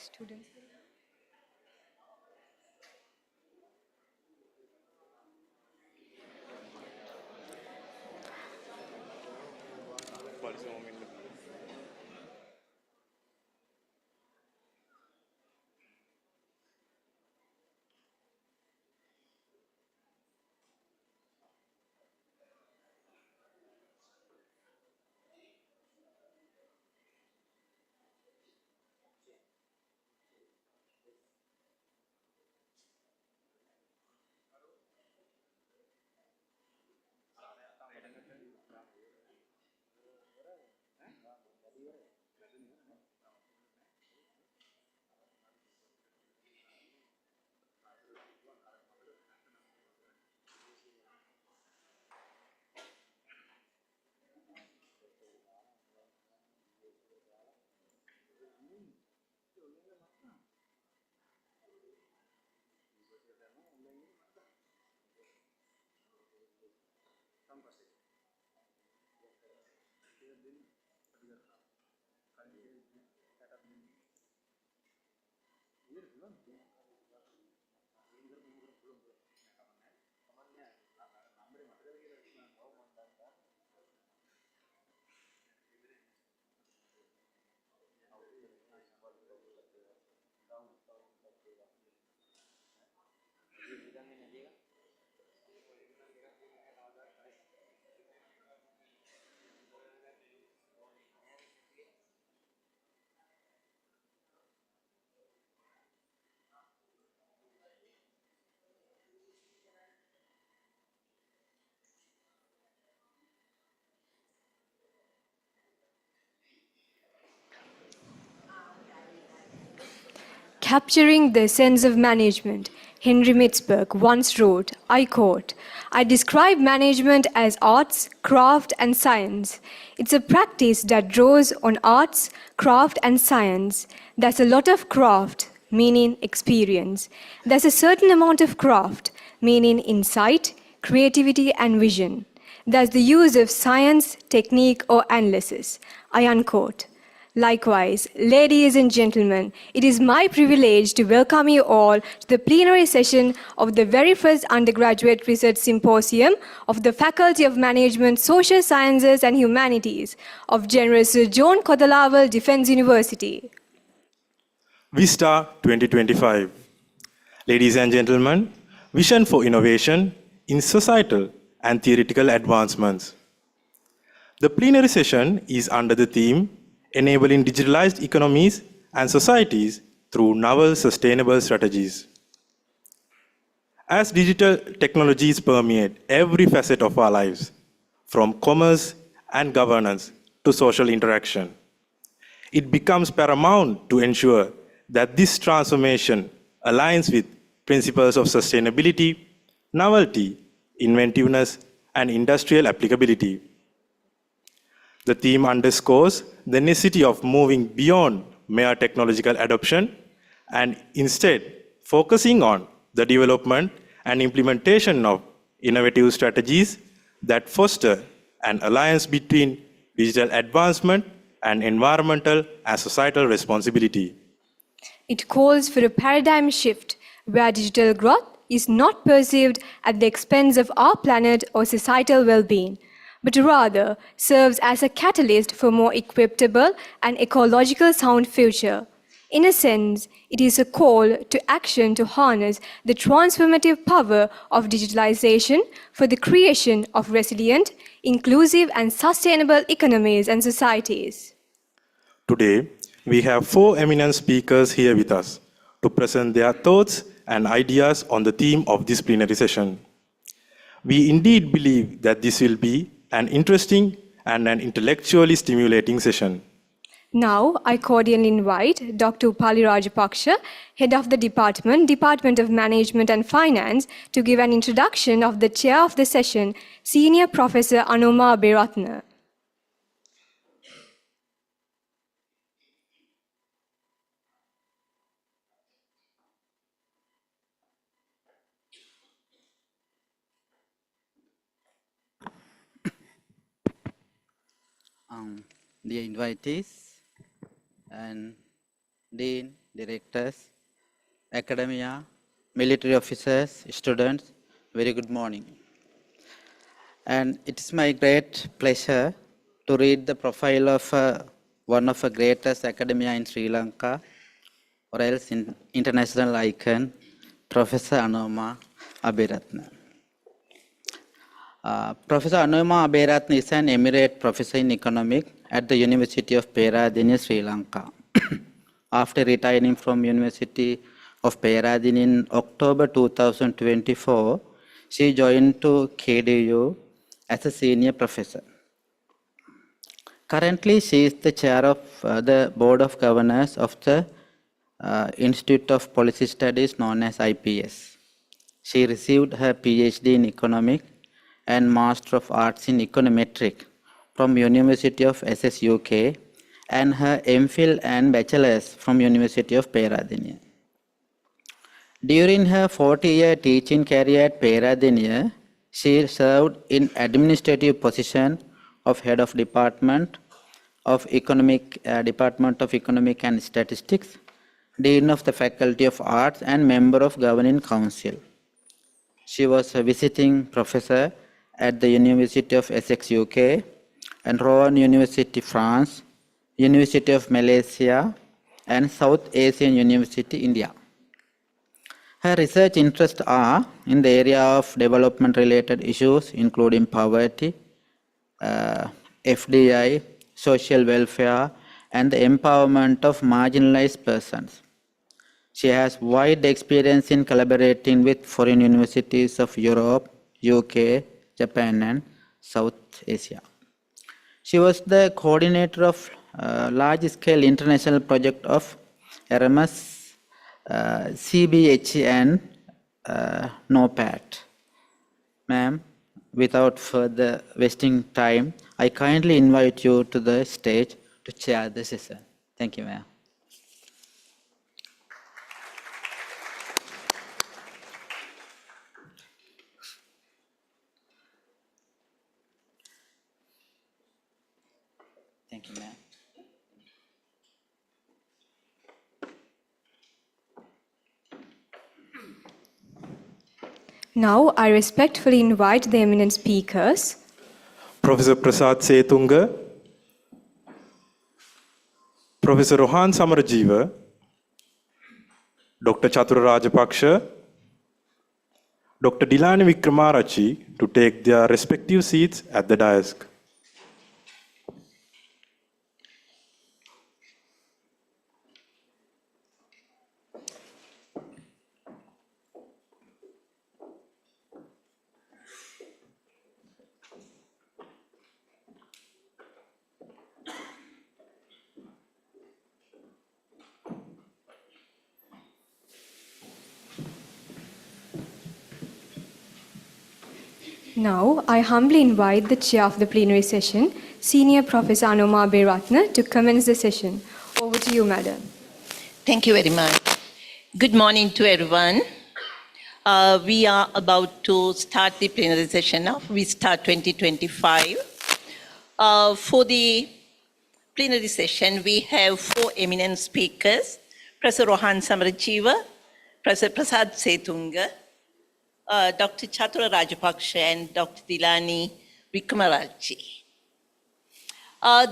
Students. Capturing the sense of management, Henry Mitzberg once wrote, I quote, I describe management as arts, craft, and science. It's a practice that draws on arts, craft, and science. There's a lot of craft, meaning experience. There's a certain amount of craft, meaning insight, creativity, and vision. There's the use of science, technique, or analysis. I unquote. Likewise, ladies and gentlemen, it is my privilege to welcome you all to the plenary session of the very first Undergraduate Research Symposium of the Faculty of Management, Social Sciences and Humanities of General Sir John Kodalaval Defence University. Vista 2025. Ladies and gentlemen, Vision for Innovation in Societal and Theoretical Advancements. The plenary session is under the theme Enabling Digitalized Economies and Societies through Novel Sustainable Strategies. As digital technologies permeate every facet of our lives, from commerce and governance to social interaction, it becomes paramount to ensure that this transformation aligns with principles of sustainability, novelty, inventiveness, and industrial applicability. The theme underscores the necessity of moving beyond mere technological adoption and instead focusing on the development and implementation of innovative strategies that foster an alliance between digital advancement and environmental and societal responsibility. It calls for a paradigm shift where digital growth is not perceived at the expense of our planet or societal well-being, but rather serves as a catalyst for more equitable and ecological sound future. In a sense, it is a call to action to harness the transformative power of digitalization for the creation of resilient, inclusive and sustainable economies and societies. Today, we have four eminent speakers here with us to present their thoughts and ideas on the theme of this plenary session. We indeed believe that this will be an interesting and an intellectually stimulating session. Now, I cordially invite Dr. Upali Rajapaksha, Head of the Department of Management and Finance, to give an introduction of the chair of the session, Senior Professor Anoma Aberatna. Dear invitees and Dean directors, academia, military officers, students, very good morning. And it is my great pleasure to read the profile of one of the greatest academia in Sri Lanka, or else international icon, Professor Anoma Aberatna. Professor Anoma Aberatna is an emirate professor in economics at the University of Peradeniya, Sri Lanka. After retiring from University of Peradeniya in October 2024, she joined to KDU as a senior professor. Currently, she is the chair of the Board of Governors of the Institute of Policy Studies known as IPS. She received her PhD in Economics and Master of Arts in Econometrics from University of Essex, UK, and her MPhil and Bachelor's from University of Peradeniya. During her 40-year teaching career at Peradeniya, she served in administrative position of Head of Department of Economic and Statistics, Dean of the Faculty of Arts, and member of Governing Council. She was a visiting professor at the University of Essex, UK, and Rowan University, France, University of Malaysia, and South Asian University, India. Her research interests are in the area of development-related issues, including poverty, FDI, social welfare, and the empowerment of marginalized persons. She has wide experience in collaborating with foreign universities of Europe, UK, Japan, and South Asia. She was the coordinator of large-scale international project of Erasmus, CBH, and NOPAT. Ma'am, without further wasting time, I kindly invite you to the stage to chair the session. Thank you, ma'am. Thank you, ma'am. Now, I respectfully invite the eminent speakers, Professor Prasad Setunga, Professor Rohan Samarajiva, Dr. Chatura Rajapaksha, Dr. Dilani Wickremarachi to take their respective seats at the dais. Now, I humbly invite the chair of the plenary session, Senior Professor Anoma Aberatna, to commence the session. Over to you, Madam. Thank you very much. Good morning to everyone. We are about to start the plenary session of Vista 2025. For the plenary session, we have four eminent speakers, Professor Rohan Samarajiva, Professor Prasad Setunga, Dr. Chatura Rajapaksha, and Dr. Dilani Wickremarachi.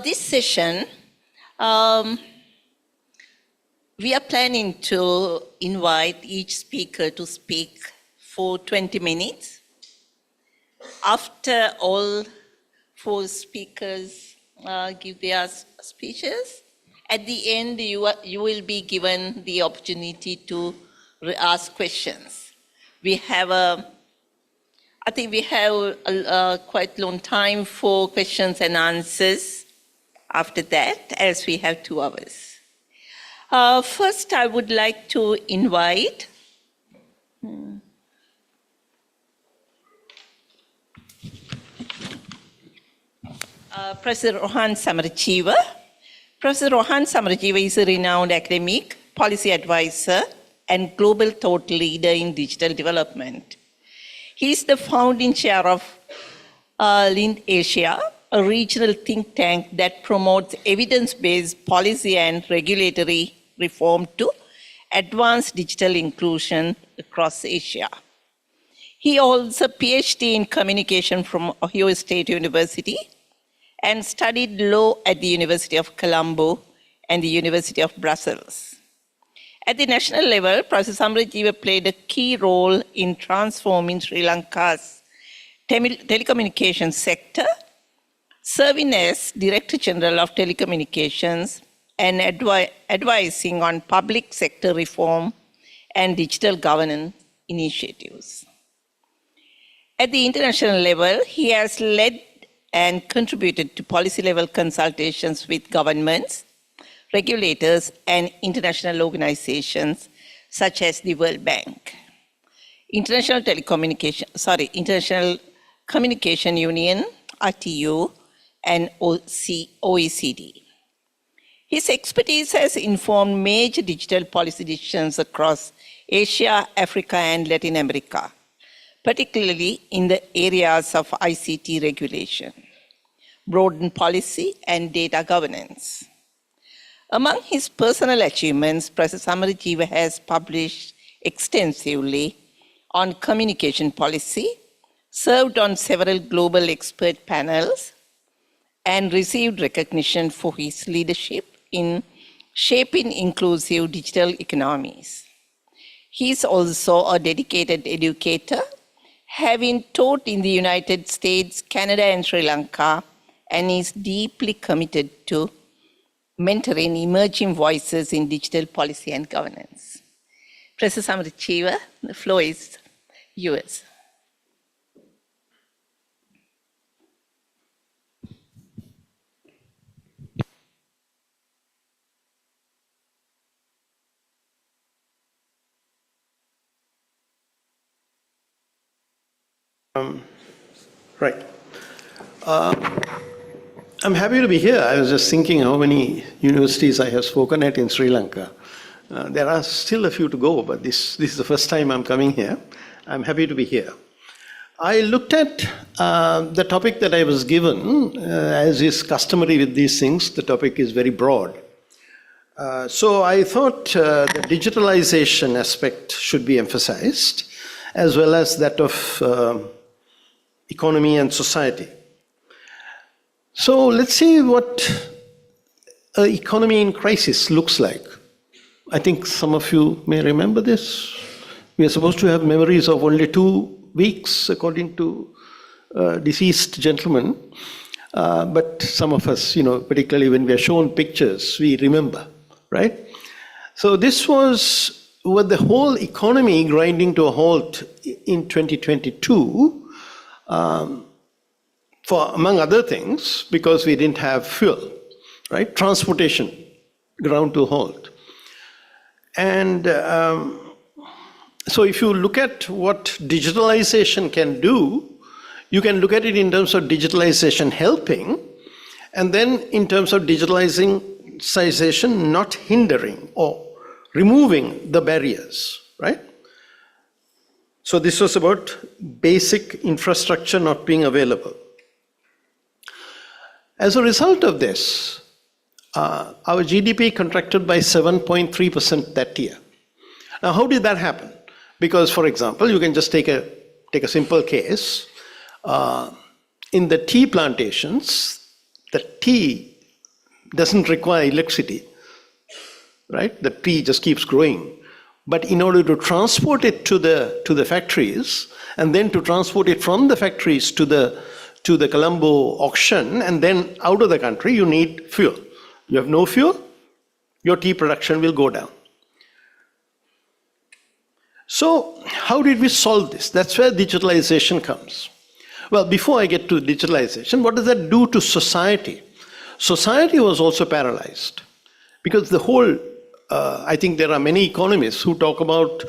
This session, we are planning to invite each speaker to speak for 20 minutes. After all four speakers give their speeches, at the end you will be given the opportunity to ask questions. I think we have a quite long time for questions and answers after that, as we have 2 hours. First, I would like to invite Professor Rohan Samarajiva. Professor Rohan Samarajiva is a renowned academic, policy advisor, and global thought leader in digital development. He is the founding chair of Lind Asia, a regional think tank that promotes evidence-based policy and regulatory reform to advanced digital inclusion across Asia. He holds a PhD in communication from Ohio State University and studied law at the University of Colombo and the University of Brussels. At the national level, Professor Samarajiva played a key role in transforming Sri Lanka's telecommunications sector, serving as Director General of Telecommunications and advising on public sector reform and digital governance initiatives. At the international level, he has led and contributed to policy-level consultations with governments, regulators, and international organizations such as the World Bank, International Communication Union, RTU, and OECD. His expertise has informed major digital policy decisions across Asia, Africa, and Latin America, particularly in the areas of ICT regulation, broadened policy, and data governance. Among his personal achievements, Professor Samarajiva has published extensively on communication policy, served on several global expert panels, and received recognition for his leadership in shaping inclusive digital economies. He is also a dedicated educator, having taught in the United States, Canada, and Sri Lanka, and is deeply committed to mentoring emerging voices in digital policy and governance. Professor Samarajiva, the floor is yours. Right. I'm happy to be here. I was just thinking how many universities I have spoken at in Sri Lanka. There are still a few to go, but this is the first time I'm coming here. I'm happy to be here. I looked at the topic that I was given. As is customary with these things, the topic is very broad. So I thought the digitalization aspect should be emphasized, as well as that of economy and society. So let's see what an economy in crisis looks like. I think some of you may remember this. We are supposed to have memories of only 2 weeks, according to a deceased gentleman. But some of us, particularly when we are shown pictures, we remember, right? So this was with the whole economy grinding to a halt in 2022, for among other things, because we didn't have fuel, right? Transportation ground to a halt. And so if you look at what digitalization can do, you can look at it in terms of digitalization helping, and then in terms of digitalization not hindering or removing the barriers, right? So this was about basic infrastructure not being available. As a result of this, our GDP contracted by 7.3% that year. Now, how did that happen? Because, for example, you can just take a simple case. In the tea plantations, the tea doesn't require electricity, right? The tea just keeps growing. But in order to transport it to the factories, and then to transport it from the factories to the Colombo auction, and then out of the country, you need fuel. You have no fuel, your tea production will go down. So how did we solve this? That's where digitalization comes. Well, before I get to digitalization, what does that do to society? Society was also paralyzed, because the whole, I think there are many economists who talk about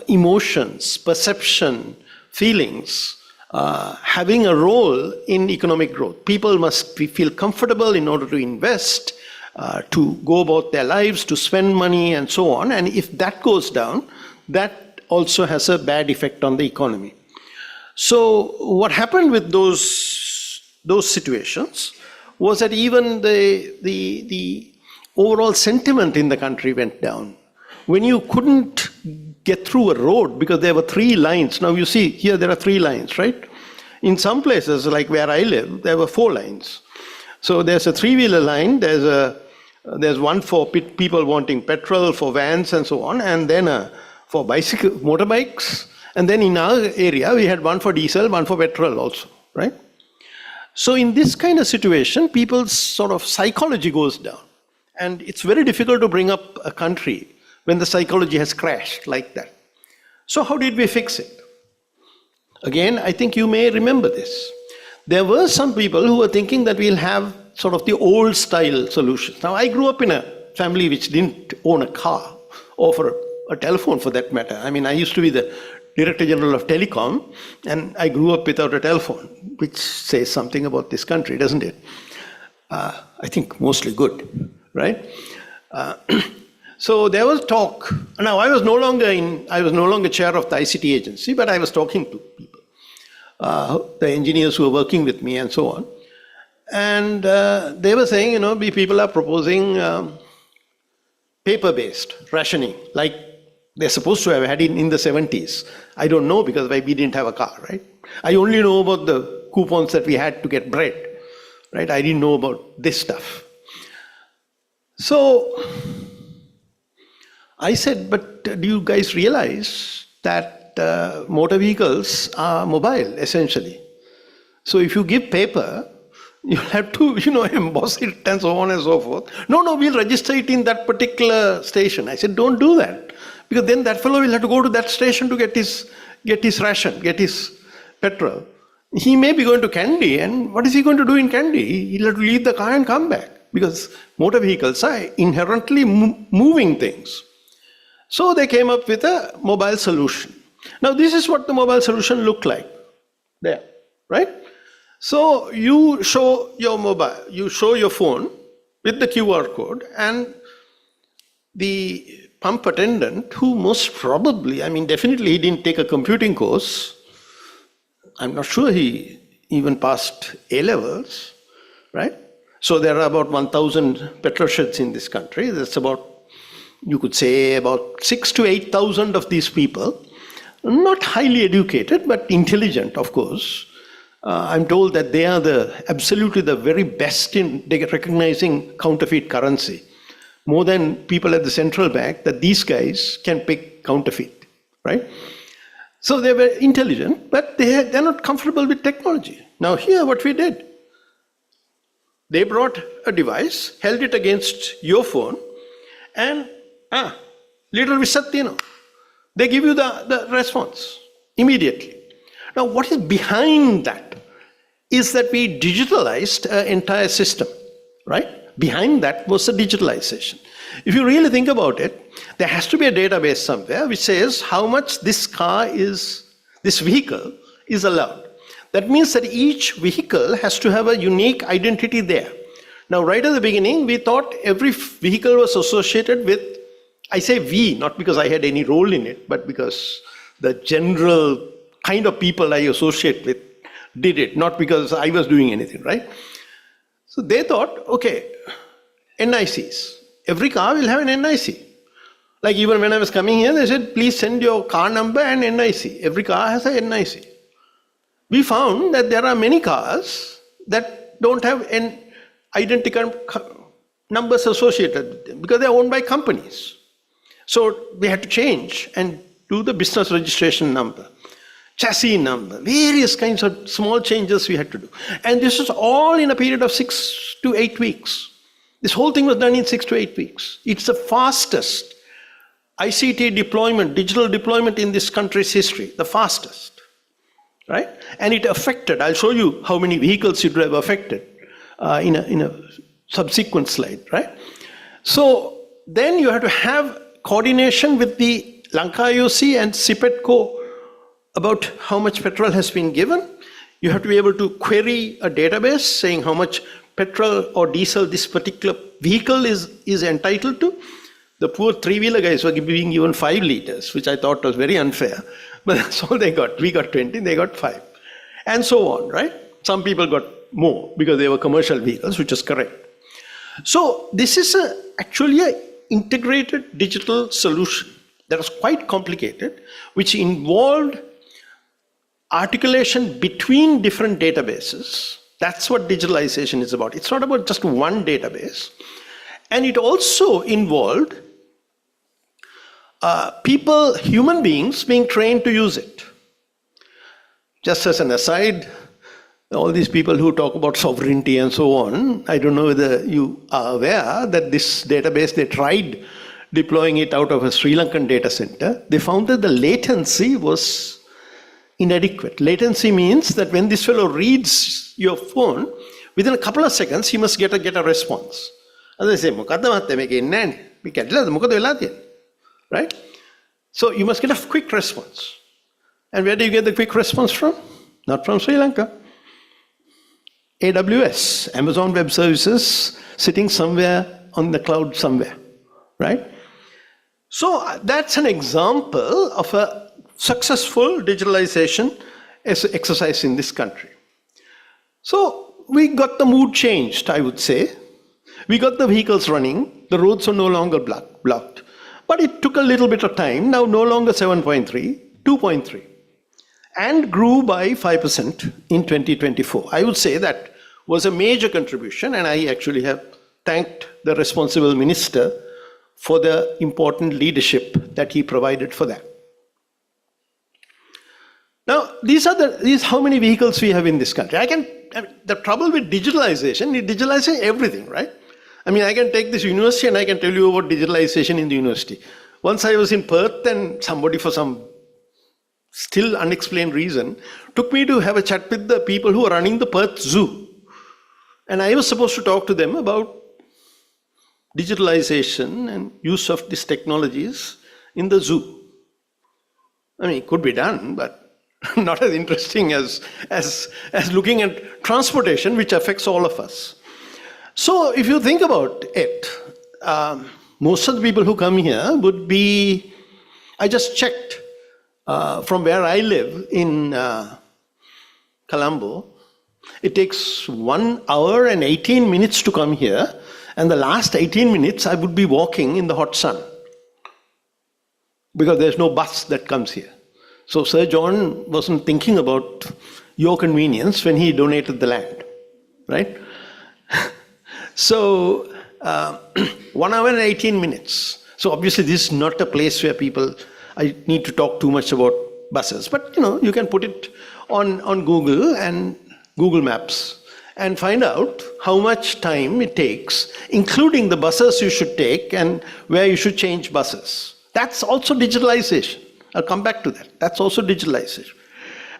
emotions, perception, feelings, having a role in economic growth. People must feel comfortable in order to invest, to go about their lives, to spend money, and so on. And if that goes down, that also has a bad effect on the economy. So what happened with those situations was that even the overall sentiment in the country went down. when you couldn't get through a road because there were 3 lines. Now you see, here there are 3 lines, right? In some places, like where I live, there were 4 lines. So there's a 3-wheeler line, there's one for people wanting petrol, for vans and so on, and then for motorbikes. And then in our area, we had one for diesel, one for petrol also, right? So in this kind of situation, people's sort of psychology goes down. And it's very difficult to bring up a country when the psychology has crashed like that. So how did we fix it? Again, I think you may remember this. There were some people who were thinking that we'll have sort of the old style solutions. Now, I grew up in a family which didn't own a car or for a telephone for that matter. I mean, I used to be the Director General of Telecom, and I grew up without a telephone, which says something about this country, doesn't it? I think mostly good, right? So there was talk. Now I was no longer chair of the ICT agency, but I was talking to people, the engineers who were working with me and so on. And they were saying, people are proposing paper-based rationing, like they're supposed to have had it in the 70s. I don't know because we didn't have a car, right? I only know about the coupons that we had to get bread, right? I didn't know about this stuff. So I said, but do you guys realize that motor vehicles are mobile, essentially? So if you give paper, you have to, emboss it and so on and so forth. No, we'll register it in that particular station. I said, don't do that. Because then that fellow will have to go to that station to get his ration, get his petrol. He may be going to Kandy, and what is he going to do in Kandy? He'll have to leave the car and come back, because motor vehicles are inherently moving things. So they came up with a mobile solution. Now this is what the mobile solution looked like. There, right? So you show your phone with the QR code, and the pump attendant, who most probably, definitely he didn't take a computing course. I'm not sure he even passed A-levels, right? So there are about 1,000 petrol sheds in this country. That's about, you could say, about 6,000 to 8,000 of these people. Not highly educated, but intelligent, of course. I'm told that they are absolutely the very best in recognizing counterfeit currency. More than people at the central bank, that these guys can pick counterfeit, right? So they were intelligent, but they're not comfortable with technology. Now here what we did, they brought a device, held it against your phone, and little Visattino, they give you the response immediately. Now what is behind that is that we digitalized an entire system, right? Behind that was the digitalization. If you really think about it, there has to be a database somewhere which says how much this vehicle is allowed. That means that each vehicle has to have a unique identity there. Now, right at the beginning, we thought every vehicle was associated with, I say we, not because I had any role in it, but because the general kind of people I associate with did it, not because I was doing anything, right? So they thought, okay, NICs. Every car will have an NIC. Like even when I was coming here, they said, please send your car number and NIC. Every car has a NIC. We found that there are many cars that don't have an identical numbers associated with them because they're owned by companies. So we had to change and do the business registration number, chassis number, various kinds of small changes we had to do. And this was all in a period of 6 to 8 weeks. This whole thing was done in 6 to 8 weeks. It's the fastest ICT deployment, digital deployment in this country's history, the fastest, right? And it affected, I'll show you how many vehicles it would have affected in a subsequent slide, right? So then you have to have coordination with the Lanka IOC and CPETCO about how much petrol has been given. You have to be able to query a database saying how much petrol or diesel this particular vehicle is entitled to. The poor three-wheeler guys were being given 5 liters, which I thought was very unfair. But that's all they got. We got 20, they got 5. And so on, right? Some people got more because they were commercial vehicles, which is correct. So this is actually a integrated digital solution that was quite complicated, which involved articulation between different databases. That's what digitalization is about. It's not about just one database. And it also involved people, human beings, being trained to use it. Just as an aside, all these people who talk about sovereignty and so on, I don't know whether you are aware that this database, they tried deploying it out of a Sri Lankan data center. They found that the latency was inadequate. Latency means that when this fellow reads your phone, within a couple of seconds, he must get a response. As I say, right? So you must get a quick response. And where do you get the quick response from? Not from Sri Lanka. AWS, Amazon Web Services, sitting somewhere on the cloud somewhere, right? So that's an example of a successful digitalization exercise in this country. So we got the mood changed, I would say. We got the vehicles running, the roads are no longer blocked. But it took a little bit of time, now no longer 7.3, 2.3. And grew by 5% in 2024. I would say that was a major contribution, and I actually have thanked the responsible minister for the important leadership that he provided for that. Now, these are how many vehicles we have in this country. The trouble with digitalization is digitalizing everything, right? I mean, I can take this university and I can tell you about digitalization in the university. Once I was in Perth and somebody for some still unexplained reason took me to have a chat with the people who are running the Perth Zoo. And I was supposed to talk to them about digitalization and use of these technologies in the zoo. I mean, it could be done, but not as interesting as looking at transportation, which affects all of us. So if you think about it, most of the people who come here would be, I just checked from where I live in Colombo, it takes 1 hour and 18 minutes to come here, and the last 18 minutes I would be walking in the hot sun because there's no bus that comes here. So Sir John wasn't thinking about your convenience when he donated the land, right? So 1 hour and 18 minutes. So obviously this is not a place where I need to talk too much about buses, but you can put it on Google and Google Maps and find out how much time it takes, including the buses you should take and where you should change buses. That's also digitalization. I'll come back to that. That's also digitalization.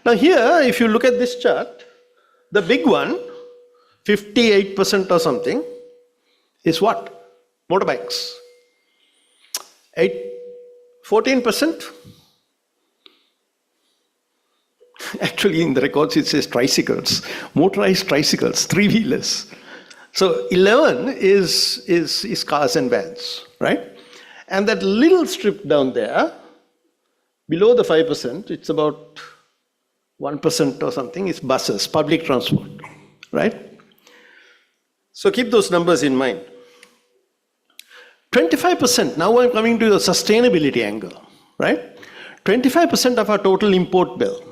Now here, if you look at this chart, the big one, 58% or something, is what? Motorbikes. 14%? Actually, in the records it says tricycles, motorized tricycles, three-wheelers. So 11 is cars and vans, right? And that little strip down there, below the 5%, it's about 1% or something, is buses, public transport, right? So keep those numbers in mind. 25%, now I'm coming to the sustainability angle, right? 25% of our total import bill,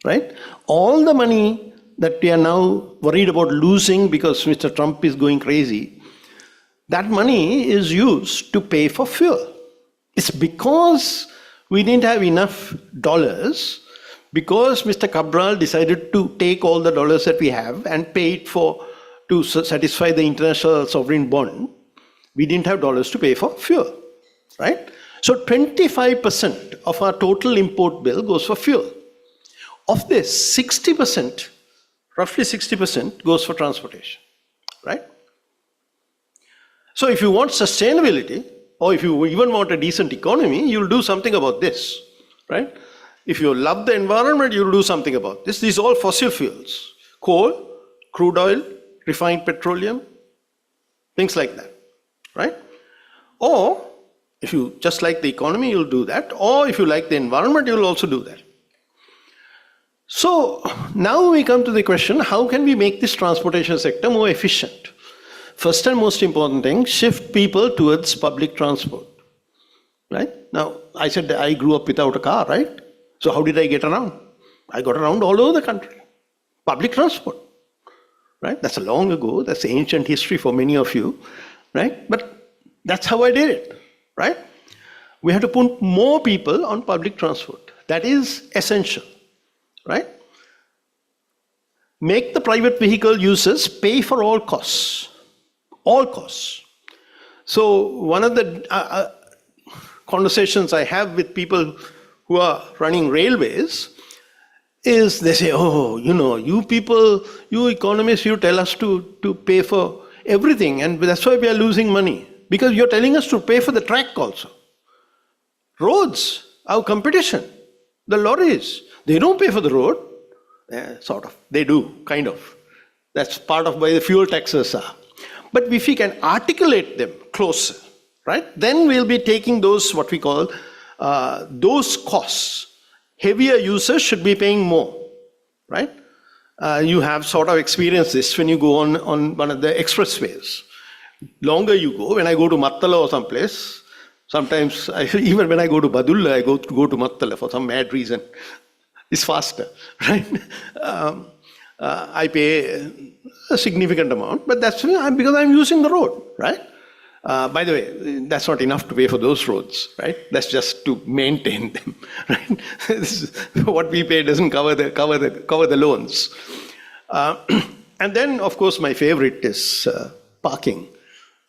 right? All the money that we are now worried about losing because Mr. Trump is going crazy, that money is used to pay for fuel. It's because we didn't have enough dollars, because Mr. Cabral decided to take all the dollars that we have and pay it to satisfy the international sovereign bond. We didn't have dollars to pay for fuel, right? So 25% of our total import bill goes for fuel. Of this, 60%, roughly 60% goes for transportation, right? So if you want sustainability, or if you even want a decent economy, you'll do something about this, right? If you love the environment, you'll do something about this. These are all fossil fuels. Coal, crude oil, refined petroleum, things like that, right? Or if you just like the economy, you'll do that. Or if you like the environment, you'll also do that. So now we come to the question, how can we make this transportation sector more efficient? First and most important thing, shift people towards public transport. Right? Now, I said I grew up without a car, right? So how did I get around? I got around all over the country. Public transport. Right? That's long ago. That's ancient history for many of you. Right? But that's how I did it. Right? We have to put more people on public transport. That is essential. Right? Make the private vehicle users pay for all costs. All costs. So one of the conversations I have with people who are running railways is they say, oh, you people, you economists, you tell us to pay for everything, and that's why we are losing money. Because you're telling us to pay for the track also. Roads, our competition, the lorries, they don't pay for the road. Sort of, they do, kind of. That's part of why the fuel taxes are. But if we can articulate them closer, right, then we'll be taking those, what we call, those costs. Heavier users should be paying more, right? You have sort of experienced this when you go on one of the expressways. Longer you go, when I go to Mattala or someplace, sometimes, even when I go to Badulla, I go to Mattala for some mad reason. It's faster, right? I pay a significant amount, but that's because I'm using the road, right? By the way, that's not enough to pay for those roads, right? That's just to maintain them, right? What we pay doesn't cover the loans. And then, of course, my favorite is parking.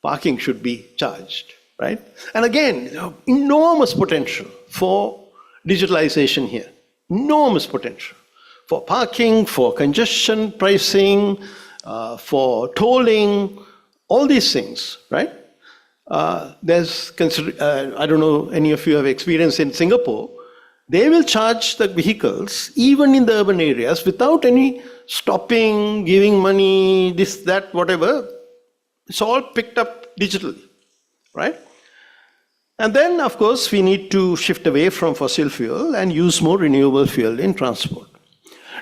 Parking should be charged, right? And again, enormous potential for digitalization here. Enormous potential for parking, for congestion pricing, for tolling, all these things, right? I don't know, any of you have experience in Singapore, they will charge the vehicles, even in the urban areas, without any stopping, giving money, this, that, whatever. It's all picked up digitally, right? And then, of course, we need to shift away from fossil fuel and use more renewable fuel in transport.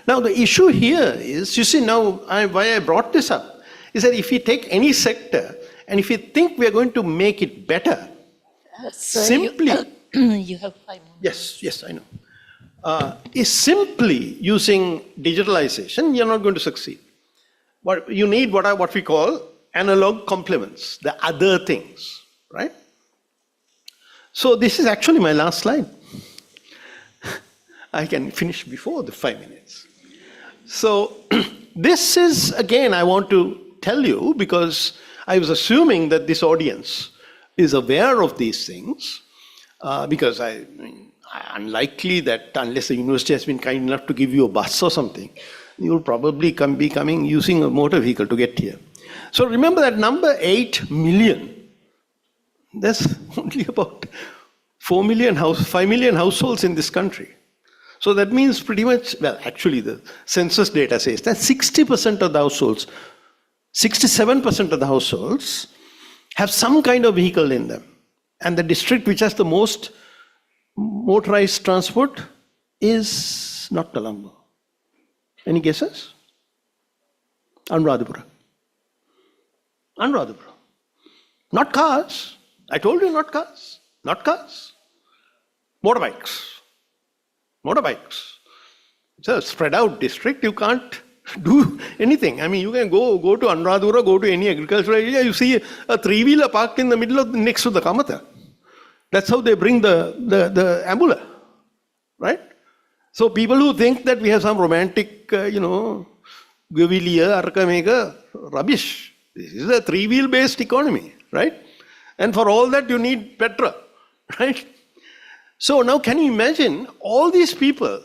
Now, the issue here is, you see, why I brought this up, is that if we take any sector, and if we think we are going to make it better, simply... You have 5 minutes. Yes, I know. Is simply using digitalization, you're not going to succeed. But you need what we call analog complements, the other things, right? So this is actually my last slide. I can finish before the 5 minutes. So this is, again, I want to tell you, because I was assuming that this audience is aware of these things, because unlikely that unless the university has been kind enough to give you a bus or something, you'll probably be coming using a motor vehicle to get here. So remember that number 8 million. There's only about 5 million households in this country. So that means pretty much, well, actually the census data says that 60% of the households, 67% of the households have some kind of vehicle in them. And the district which has the most motorized transport is not Colombo. Any guesses? Anuradhapura. Anuradhapura. Not cars. I told you not cars. Not cars. Motorbikes. Motorbikes. It's a spread out district. You can't do anything. I mean, you can go to Anuradhapura, go to any agricultural area, you see a three-wheeler parked in the middle of next to the Kamata. That's how they bring the ambula, right? So people who think that we have some romantic, Gaviliya, Arkamega, rubbish. This is a three-wheel based economy, right? And for all that you need petrol, right? So now can you imagine all these people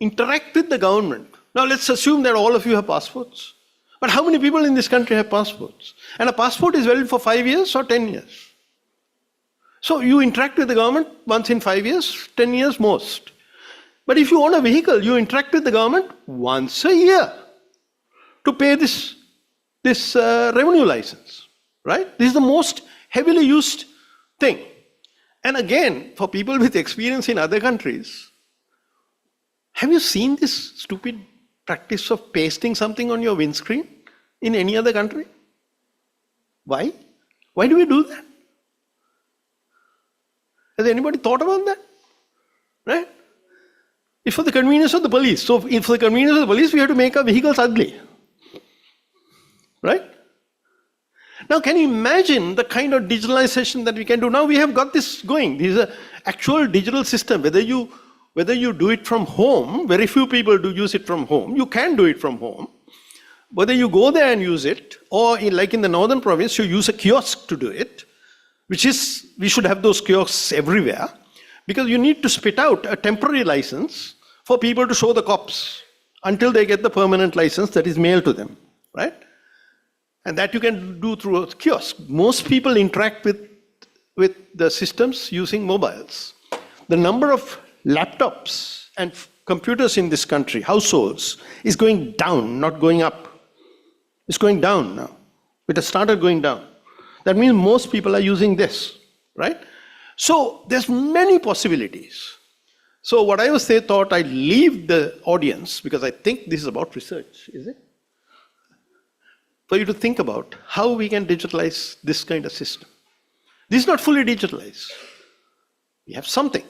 interact with the government? Now let's assume that all of you have passports. But how many people in this country have passports? And a passport is valid for 5 years or 10 years. So you interact with the government once in 5 years, 10 years most. But if you own a vehicle, you interact with the government once a year to pay this revenue license, right? This is the most heavily used thing. And again, for people with experience in other countries, have you seen this stupid practice of pasting something on your windscreen in any other country? Why? Why do we do that? Has anybody thought about that? Right? It's for the convenience of the police. So if for the convenience of the police, we have to make our vehicles ugly. Right? Now, can you imagine the kind of digitalization that we can do? Now we have got this going. This is an actual digital system. Whether you do it from home, very few people do use it from home. You can do it from home. Whether you go there and use it, or like in the northern province, you use a kiosk to do it, which is, we should have those kiosks everywhere, because you need to spit out a temporary license for people to show the cops until they get the permanent license that is mailed to them, right? And that you can do through a kiosk. Most people interact with the systems using mobiles. The number of laptops and computers in this country, households, is going down, not going up. It's going down now. It has started going down. That means most people are using this, right? So there's many possibilities. So what I thought I'd leave the audience, because I think this is about research, is it? For you to think about how we can digitalize this kind of system. This is not fully digitalized. We have something,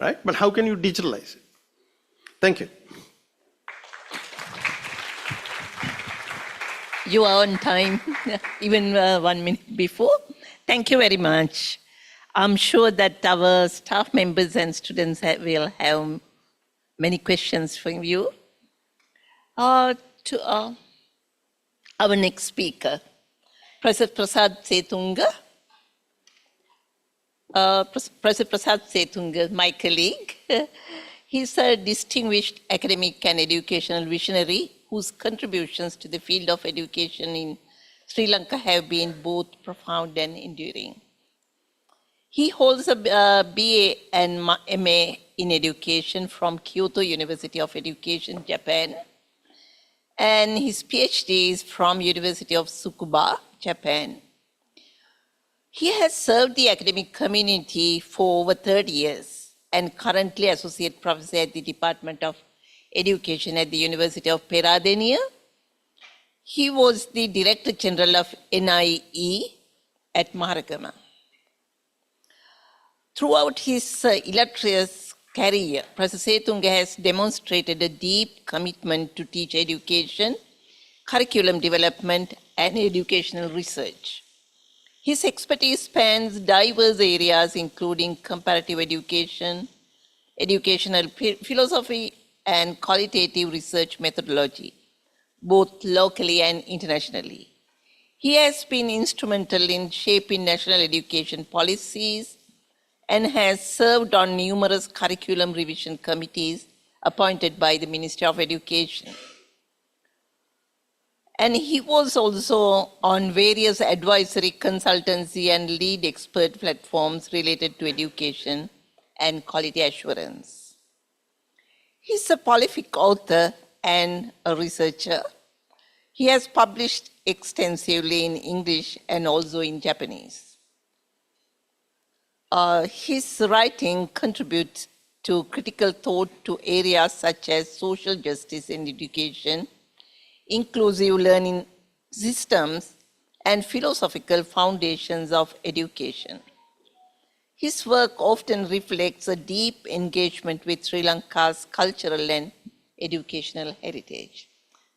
right? But how can you digitalize it? Thank you. You are on time, even 1 minute before. Thank you very much. I'm sure that our staff members and students will have many questions from you. To our next speaker, Professor Prasad Setunga. Professor Prasad Setunga, my colleague. He's a distinguished academic and educational visionary whose contributions to the field of education in Sri Lanka have been both profound and enduring. He holds a BA and MA in education from Kyoto University of Education, Japan, and his PhD is from University of Tsukuba, Japan. He has served the academic community for over 30 years and currently associate professor at the Department of Education at the University of Peradeniya. He was the Director General of NIE at Maharagama. Throughout his illustrious career, Professor Setunga has demonstrated a deep commitment to teach education, curriculum development, and educational research. His expertise spans diverse areas including comparative education, educational philosophy, and qualitative research methodology, both locally and internationally. He has been instrumental in shaping national education policies and has served on numerous curriculum revision committees appointed by the Ministry of Education. And he was also on various advisory, consultancy, and lead expert platforms related to education and quality assurance. He's a prolific author and a researcher. He has published extensively in English and also in Japanese. His writing contributes to critical thought to areas such as social justice in education, inclusive learning systems, and philosophical foundations of education. His work often reflects a deep engagement with Sri Lanka's cultural and educational heritage.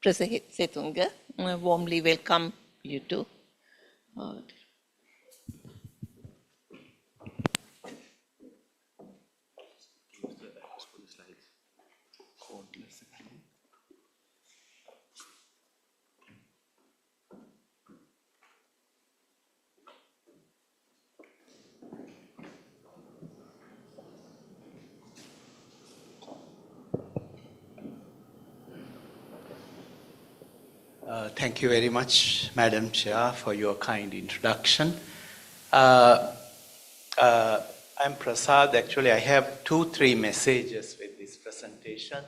Professor Setunga, I warmly welcome you too. Thank you very much, Madam Chair, for your kind introduction. I'm Prasad. Actually, I have 2-3 messages with this presentation.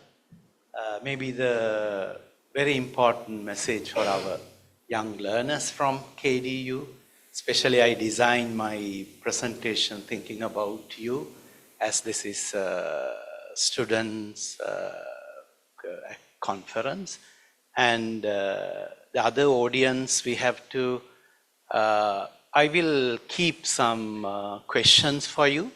Maybe the very important message for our young learners from KDU. Especially, I designed my presentation thinking about you, as this is a students' conference. And the other audience, we have to I will keep some questions for you.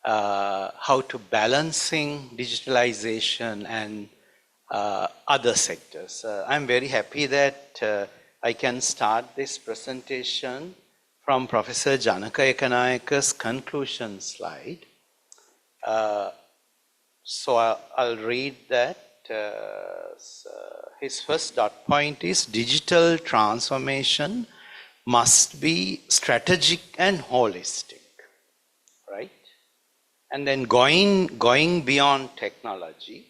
How to balancing digitalization and other sectors. I'm very happy that I can start this presentation from Professor Janaka Ekanayaka's conclusion slide. So I'll read that. His first dot point is digital transformation must be strategic and holistic, right? And then going beyond technology,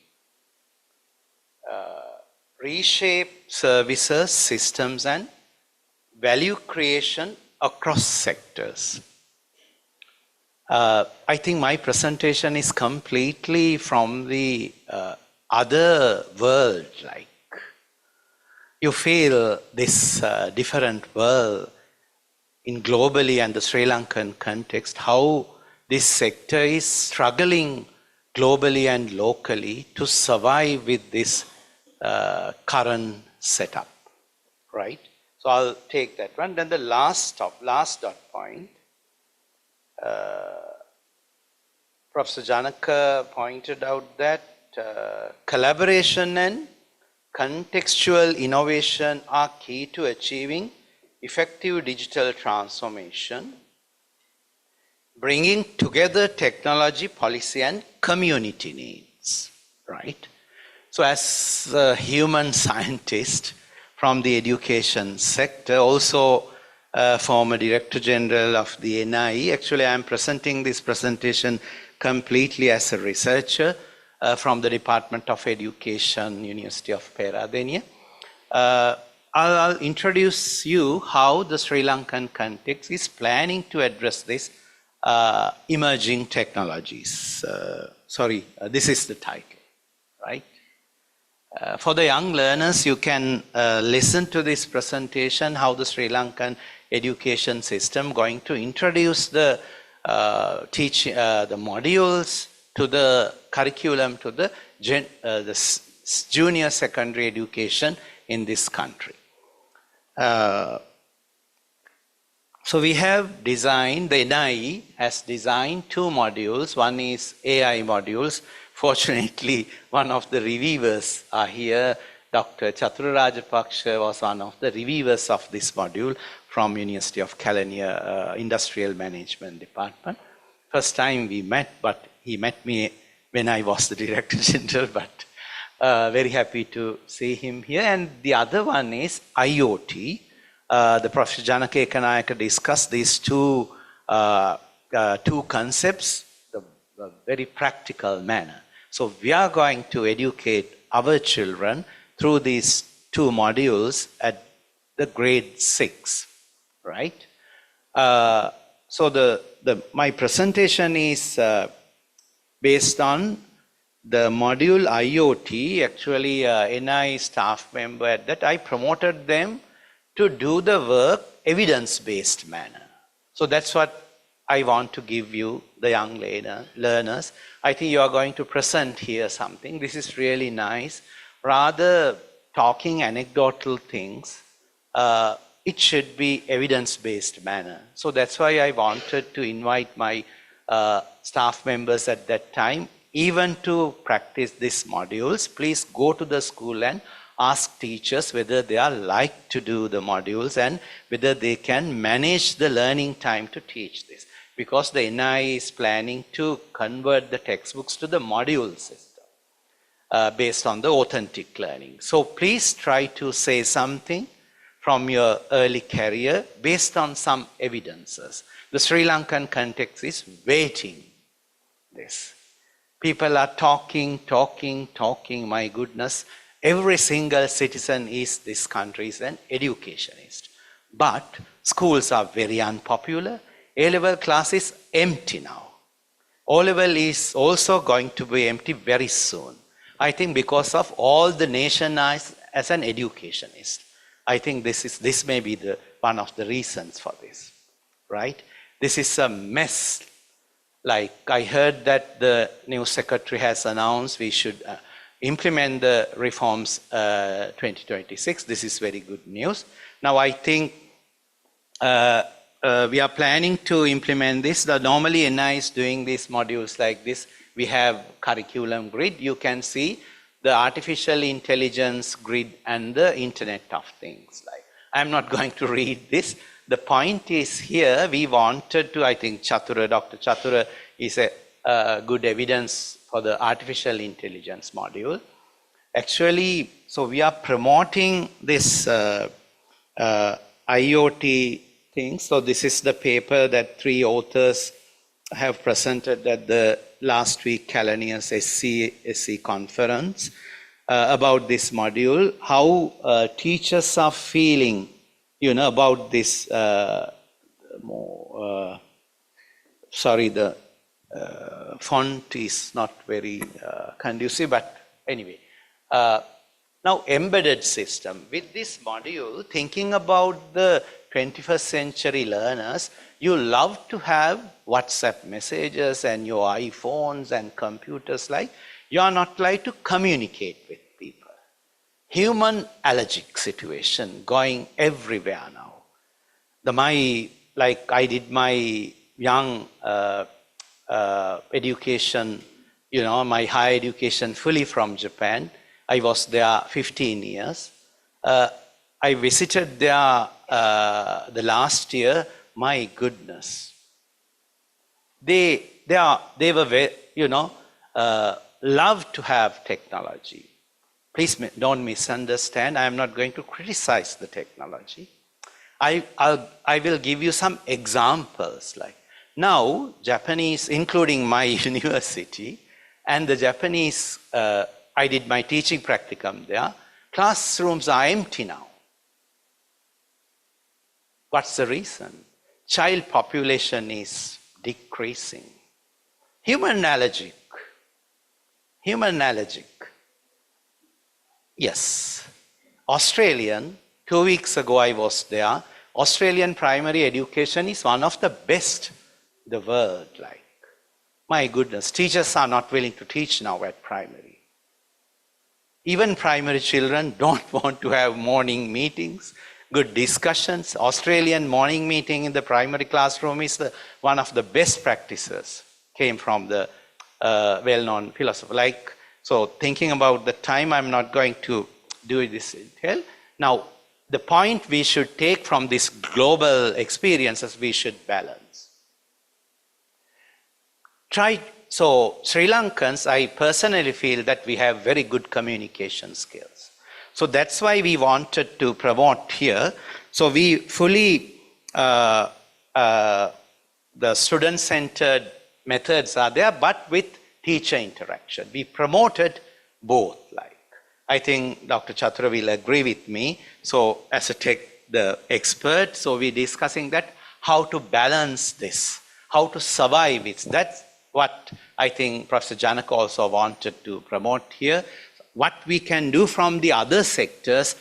reshape services, systems, and value creation across sectors. I think my presentation is completely from the other world, like you feel this different world in globally and the Sri Lankan context, how this sector is struggling globally and locally to survive with this current setup, right? So I'll take that one. Then the last dot point, Professor Janaka pointed out that collaboration and contextual innovation are key to achieving effective digital transformation, bringing together technology, policy, and community needs, right? So as a human scientist from the education sector, also former Director General of the NIE, actually I am presenting this presentation completely as a researcher from the Department of Education, University of Peradeniya. I'll introduce you how the Sri Lankan context is planning to address this emerging technologies. This is the title, right? For the young learners, you can listen to this presentation, how the Sri Lankan education system going to introduce the the modules to the curriculum to the junior secondary education in this country. So we have designed, the NIE has designed two modules. One is AI modules. Fortunately, one of the reviewers are here. Dr. Chathura Rajapaksha was one of the reviewers of this module from University of Kelaniya Industrial Management Department. First time we met, but he met me when I was the Director General, but very happy to see him here. And the other one is IoT. The Professor Janaka Ekanayaka discussed these two concepts in a very practical manner. So we are going to educate our children through these two modules at the grade 6, right? So my presentation is based on the module IoT. Actually, NI staff member at that, I promoted them to do the work evidence-based manner. So that's what I want to give you, the young learners. I think you are going to present here something. This is really nice. Rather talking anecdotal things, it should be evidence-based manner. So that's why I wanted to invite my staff members at that time, even to practice these modules. Please go to the school and ask teachers whether they are like to do the modules and whether they can manage the learning time to teach this. Because the NI is planning to convert the textbooks to the module system based on the authentic learning. So please try to say something from your early career based on some evidences. The Sri Lankan context is waiting this. People are talking, my goodness. Every single citizen is this country's an educationist. But schools are very unpopular. A-level class is empty now. O-level is also going to be empty very soon. I think because of all the nation as an educationist. I think this may be one of the reasons for this, right? This is a mess. Like I heard that the new secretary has announced we should implement the reforms 2026. This is very good news. Now I think we are planning to implement this. Normally NI is doing these modules like this. We have curriculum grid. You can see the artificial intelligence grid and the Internet of Things. Like, I'm not going to read this. The point is here, we wanted to, I think Chatura, Dr. Chatura is a good evidence for the artificial intelligence module. Actually, so we are promoting this IoT thing. So this is the paper that 3 authors have presented at the last week Kalanias SC conference about this module, how teachers are feeling, about this sorry, the font is not very conducive, but anyway. Now, embedded system. With this module, thinking about the 21st century learners, you love to have WhatsApp messages and your iPhones and computers like, you are not like to communicate with people. Human allergic situation going everywhere now. I did my young education, my higher education fully from Japan. I was there 15 years. I visited there the last year. My goodness, they were very, love to have technology. Please don't misunderstand. I am not going to criticize the technology. I will give you some examples. Like now, Japanese, including my university, and the Japanese. I did my teaching practicum there. Classrooms are empty now. What's the reason? Child population is decreasing. Human allergic. Yes. Australian, 2 weeks ago I was there. Australian primary education is one of the best in the world. Like, my goodness, teachers are not willing to teach now at primary. Even primary children don't want to have morning meetings, good discussions. Australian morning meeting in the primary classroom is one of the best practices, came from the well-known philosopher. So thinking about the time, I'm not going to do this in detail. Now, the point we should take from this global experiences, we should balance. So Sri Lankans, I personally feel that we have very good communication skills. So that's why we wanted to promote here. So we fully, the student-centered methods are there, but with teacher interaction. We promoted both. I think Dr. Chatura will agree with me. So as the expert, so we're discussing that, how to balance this, how to survive it. That's what I think Professor Janaka also wanted to promote here. What we can do from the other sectors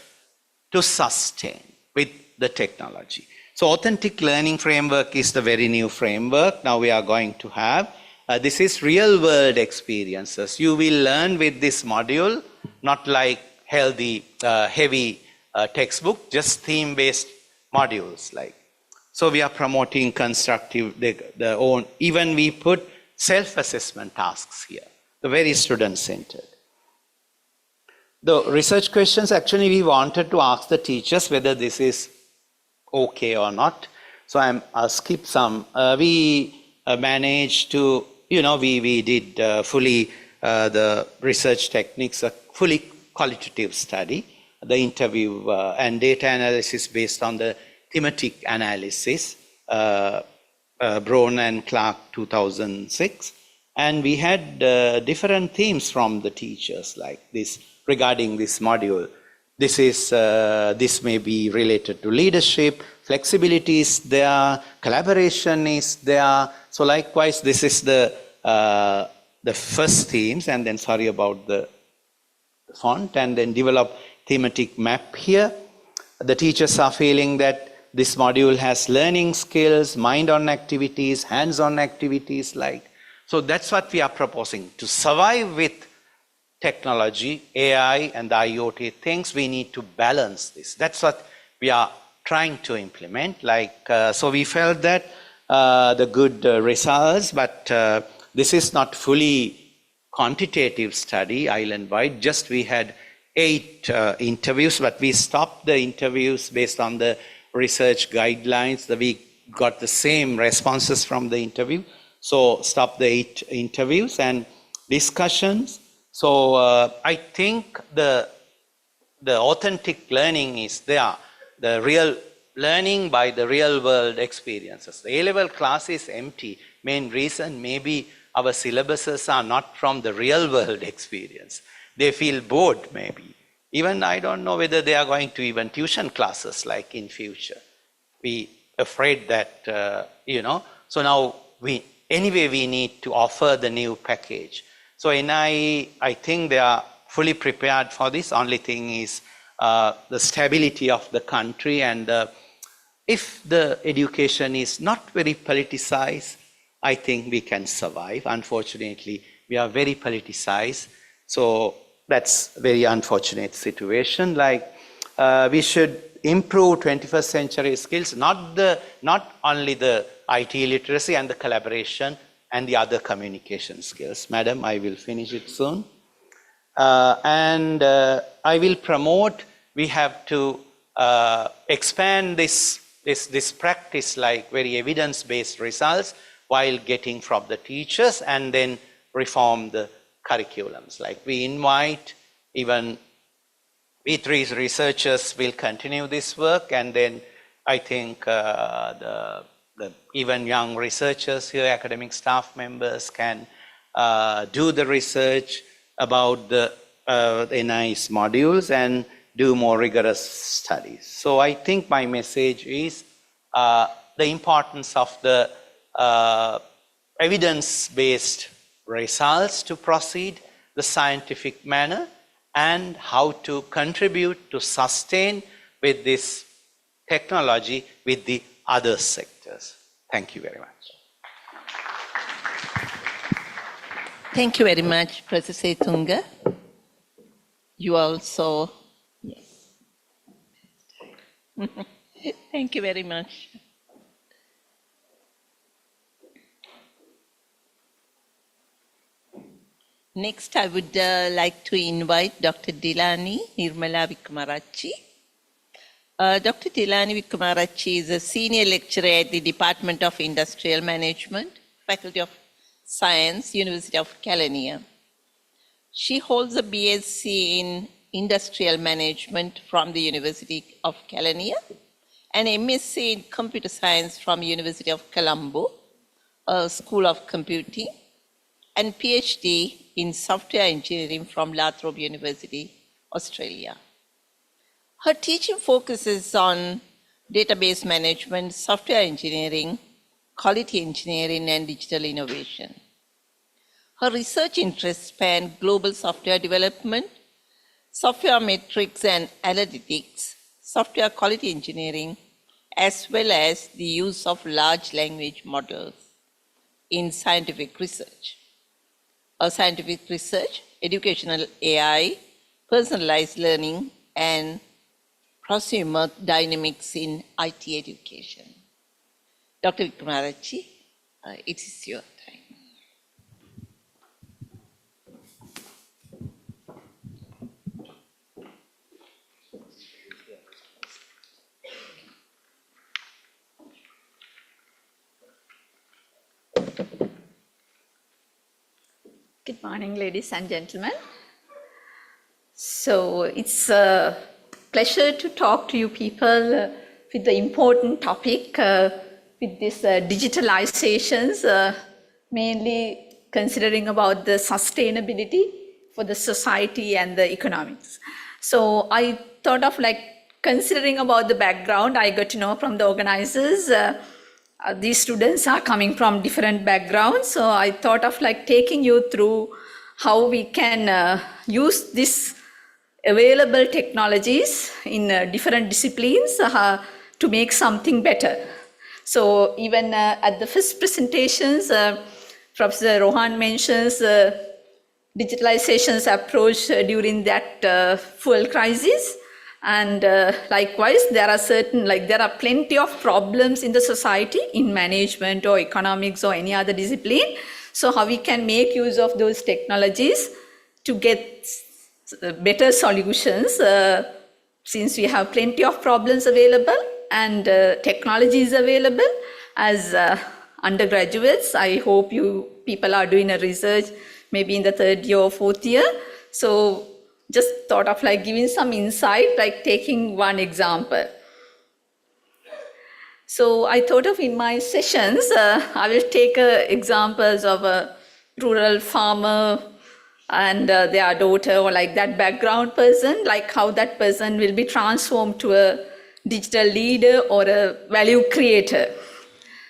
to sustain with the technology. So authentic learning framework is the very new framework now we are going to have. This is real world experiences. You will learn with this module, not like heavy textbook, just theme-based modules. So we are promoting constructive, even we put self-assessment tasks here, the very student-centered. The research questions, actually we wanted to ask the teachers whether this is okay or not. So I'll skip some. We managed to, we did fully the research techniques, a fully qualitative study, the interview and data analysis based on the thematic analysis, Brown and Clark 2006. And we had different themes from the teachers like this regarding this module. This may be related to leadership, flexibility is there, collaboration is there. So likewise, this is the first themes, and then sorry about the font, and then develop thematic map here. The teachers are feeling that this module has learning skills, mind-on activities, hands-on activities So that's what we are proposing. To survive with technology, AI and the IoT things, we need to balance this. That's what we are trying to implement. So we felt that the good results, but this is not fully quantitative study island-wide. Just we had 8 interviews, but we stopped the interviews based on the research guidelines. We got the same responses from the interview, so stopped the 8 interviews and discussions. So I think the authentic learning is there, the real learning by the real world experiences. The A-level class is empty. Main reason maybe our syllabuses are not from the real world experience. They feel bored maybe. Even I don't know whether they are going to even tuition classes like in future. We afraid that, so now we need to offer the new package. So NI, I think they are fully prepared for this. Only thing is the stability of the country, and if the education is not very politicized, I think we can survive. Unfortunately, we are very politicized. So that's a very unfortunate situation. We should improve 21st century skills, not only the IT literacy and the collaboration and the other communication skills. Madam, I will finish it soon. And I will promote, we have to expand this practice, like very evidence-based results, while getting from the teachers, and then reform the curriculums. Like we invite, even V3's researchers will continue this work, and then I think the even young researchers here, academic staff members, can do the research about the NI's modules and do more rigorous studies. So I think my message is the importance of the evidence-based results to proceed, the scientific manner, and how to contribute to sustain with this technology with the other sectors. Thank you very much. Thank you very much, Professor Tunga. You also, yes. Thank you very much. Next, I would like to invite Dr. Dilani Nirmala Vikumarachi. Dr. Dilani Vikumarachi is a senior lecturer at the Department of Industrial Management, Faculty of Science, University of Kelaniya. She holds a BSc in Industrial Management from the University of Kelaniya and MSc in Computer Science from University of Colombo, School of Computing, and PhD in Software Engineering from Lathrop University, Australia. Her teaching focuses on database management, software engineering, quality engineering, and digital innovation. Her research interests span global software development, software metrics and analytics, software quality engineering, as well as the use of large language models in scientific research. Scientific research, educational AI, personalized learning, and prosumer dynamics in IT education. Dr. Vikumarachi, it is your time. Good morning, ladies and gentlemen. So it's a pleasure to talk to you people with the important topic with this digitalizations, mainly considering about the sustainability for the society and the economics. So I thought of considering about the background, I got to know from the organizers, these students are coming from different backgrounds. So I thought of taking you through how we can use this available technologies in different disciplines to make something better. So even at the first presentations, Professor Rohan mentions digitalization's approach during that fuel crisis. And likewise, there are plenty of problems in the society in management or economics or any other discipline. So how we can make use of those technologies to get better solutions, since we have plenty of problems available and technology is available. As undergraduates, I hope you people are doing a research maybe in the 3rd year or 4th year. So just thought of like giving some insight, like taking one example. So I thought of in my sessions, I will take examples of a rural farmer and their daughter, or like that background person, like how that person will be transformed to a digital leader or a value creator.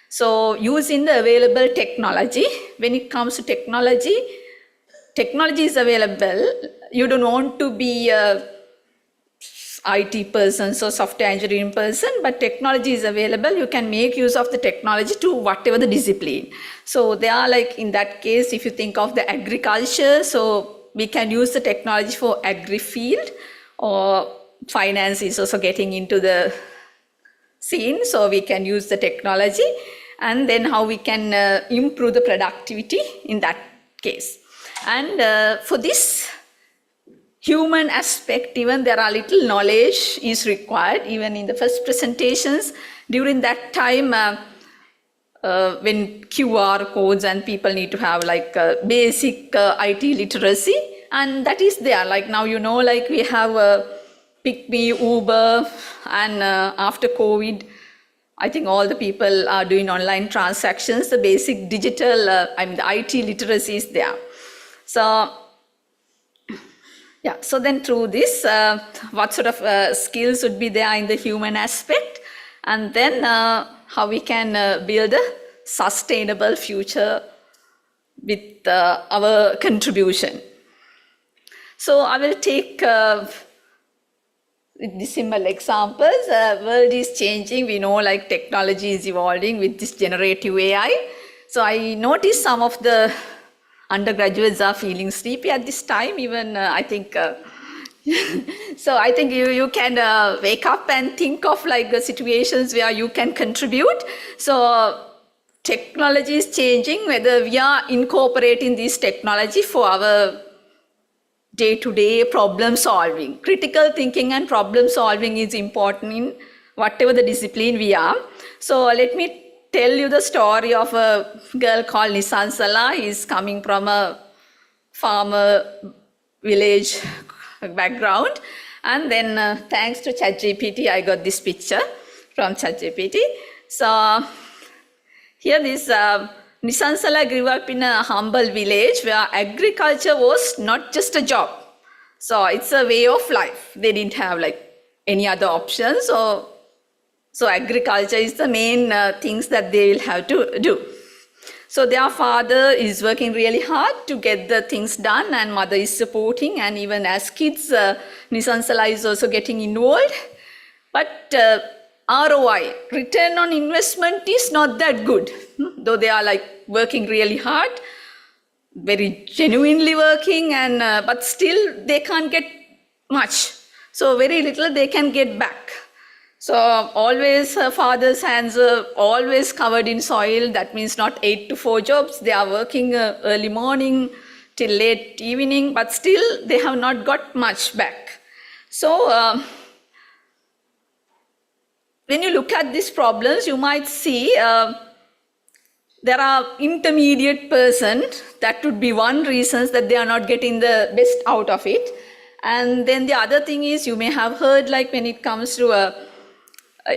So using the available technology, when it comes to technology is available. You don't want to be a IT person, so software engineering person, but technology is available. You can make use of the technology to whatever the discipline. So they are like, in that case, if you think of the agriculture, so we can use the technology for agri field, or finance is also getting into the scene, so we can use the technology, and then how we can improve the productivity in that case. And for this human aspect, even there are little knowledge is required. Even in the first presentations, during that time, when QR codes and people need to have like basic IT literacy, and that is there. Like now, like we have Pick Me, Uber, and after COVID, I think all the people are doing online transactions. The basic digital, the IT literacy is there. So, yeah, so then through this, what sort of skills would be there in the human aspect, and then how we can build a sustainable future with our contribution. So I will take the simple examples. World is changing. We know like technology is evolving with this generative AI. So I noticed some of the undergraduates are feeling sleepy at this time. Even I think, so I think you can wake up and think of like the situations where you can contribute. So technology is changing, whether we are incorporating this technology for our day-to-day problem solving. Critical thinking and problem solving is important in whatever the discipline we are. So let me tell you the story of a girl called Nisansala. He's coming from a farmer village background. And then thanks to ChatGPT, I got this picture from ChatGPT. So here this Nisansala grew up in a humble village where agriculture was not just a job. So it's a way of life. They didn't have like any other options. So agriculture is the main things that they will have to do. So their father is working really hard to get the things done, and mother is supporting, and even as kids, Nisansala is also getting involved. But ROI, return on investment, is not that good. Though they are like working really hard, very genuinely working, and but still they can't get much. So very little they can get back. So always her father's hands are always covered in soil. That means not 8 to 4 jobs. They are working early morning till late evening, but still they have not got much back. So when you look at these problems, you might see there are intermediate persons. That would be one reason that they are not getting the best out of it. And then the other thing is, you may have heard like when it comes to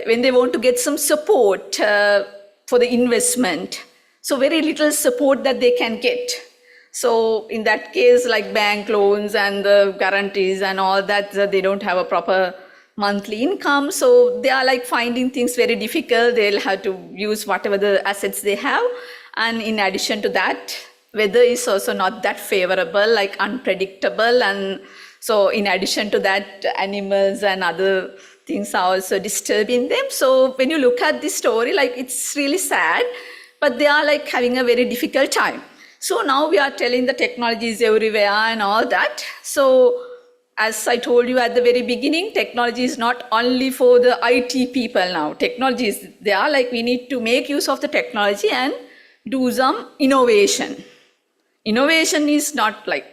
when they want to get some support for the investment, so very little support that they can get. So in that case, like bank loans and the guarantees and all that, they don't have a proper monthly income. So they are like finding things very difficult. They'll have to use whatever the assets they have. And in addition to that, weather is also not that favorable, like unpredictable. And so in addition to that, animals and other things are also disturbing them. So when you look at this story, like it's really sad, but they are like having a very difficult time. So now we are telling the technology is everywhere and all that. So as I told you at the very beginning, technology is not only for the IT people now. Technology is there, like we need to make use of the technology and do some innovation. Innovation is not like,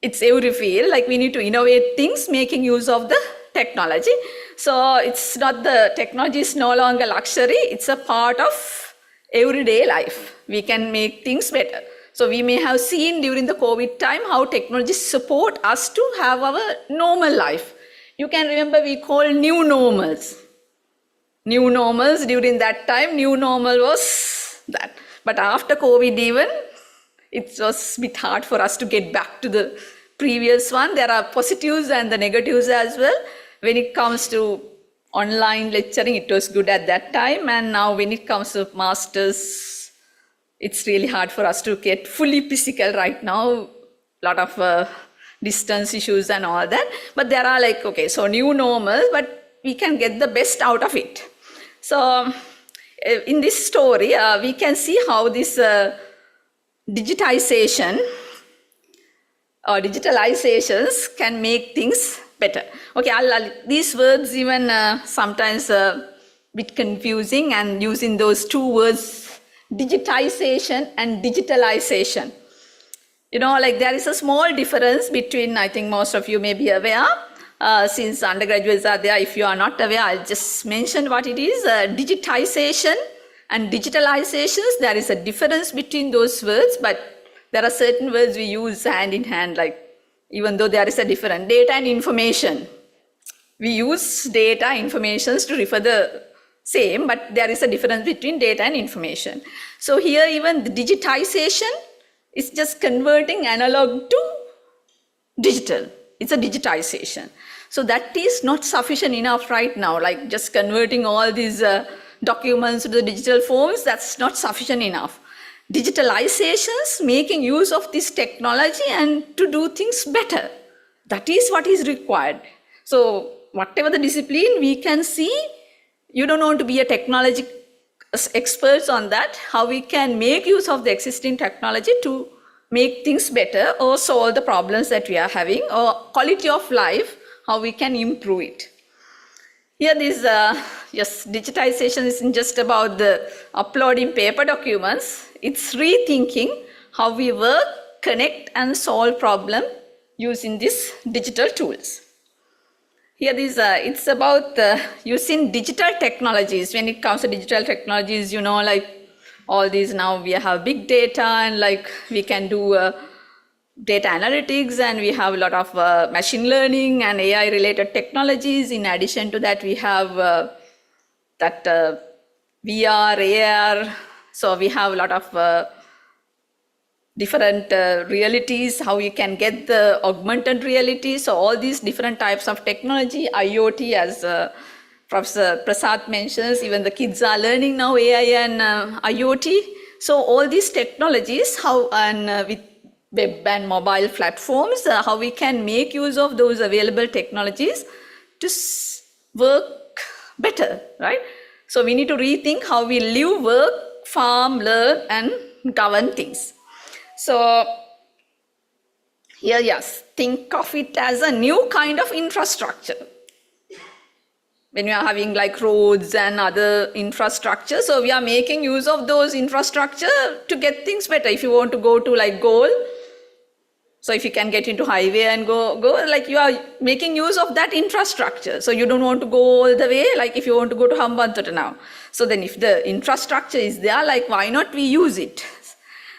it's every field, like we need to innovate things making use of the technology. So it's not, the technology is no longer luxury, it's a part of everyday life. We can make things better. So we may have seen during the COVID time how technology support us to have our normal life. You can remember we call new normals. New normals during that time, new normal was that. But after COVID even, it was a bit hard for us to get back to the previous one. There are positives and the negatives as well. When it comes to online lecturing, it was good at that time. And now when it comes to masters, it's really hard for us to get fully physical right now. A lot of distance issues and all that. But there are like, okay, so new normal, but we can get the best out of it. So in this story, we can see how this digitization or digitalizations can make things better. Okay, these words even sometimes a bit confusing, and using those two words, digitization and digitalization. You know, like there is a small difference between, I think most of you may be aware, since undergraduates are there, if you are not aware, I'll just mention what it is. Digitization and digitalizations, there is a difference between those words, but there are certain words we use hand in hand, like even though there is a difference. Data and information. We use data, informations to refer the same, but there is a difference between data and information. So here even the digitization is just converting analog to digital. It's a digitization. So that is not sufficient enough right now, like just converting all these documents to the digital forms, that's not sufficient enough. Digitalizations, making use of this technology and to do things better. That is what is required. So whatever the discipline, we can see, you don't want to be a technology experts on that, how we can make use of the existing technology to make things better or solve the problems that we are having, or quality of life, how we can improve it. Here this, yes, digitization isn't just about the uploading paper documents, it's rethinking how we work, connect and solve problems using these digital tools. Here this, it's about using digital technologies. When it comes to digital technologies, you know, like all these now we have big data and like we can do data analytics, and we have a lot of machine learning and AI related technologies. In addition to that, we have that VR, AR. So we have a lot of different realities, how you can get the augmented reality. So all these different types of technology, IoT, as Professor Prasad mentions, even the kids are learning now AI and IoT. So all these technologies, how and with web and mobile platforms, how we can make use of those available technologies to work better, right? So we need to rethink how we live, work, farm, learn and govern things. So here, yes, think of it as a new kind of infrastructure. When we are having like roads and other infrastructure, so we are making use of those infrastructure to get things better. If you want to go to like goal, so if you can get into highway and go, like you are making use of that infrastructure. So you don't want to go all the way, like if you want to go to Hambantota now. So then if the infrastructure is there, like why not we use it?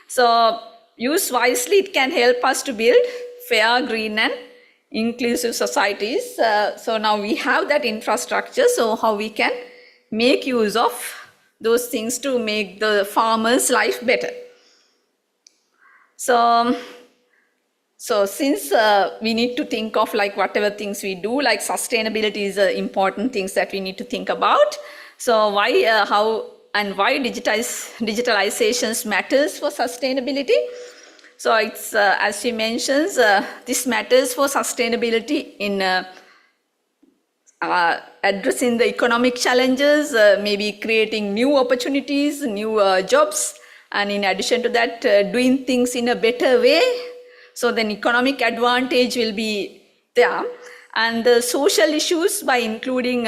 So used wisely, it can help us to build fair, green and inclusive societies. So now we have that infrastructure, so how we can make use of those things to make the farmer's life better. So since we need to think of like whatever things we do, like sustainability is important things that we need to think about. So why, how and why digitalizations matters for sustainability. So it's, as she mentions, this matters for sustainability in addressing the economic challenges, maybe creating new opportunities, new jobs, and in addition to that, doing things in a better way. So then economic advantage will be there. And the social issues by including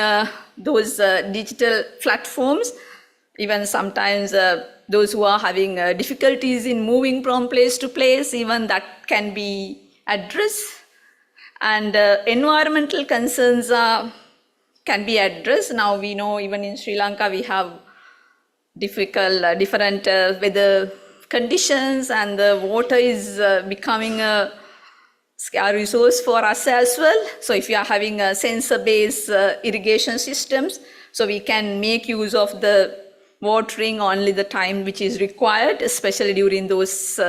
those digital platforms, even sometimes those who are having difficulties in moving from place to place, even that can be addressed. And environmental concerns can be addressed. Now we know even in Sri Lanka we have different weather conditions, and the water is becoming a scarce resource for us as well. So if you are having sensor-based irrigation systems, so we can make use of the watering only the time which is required, especially during those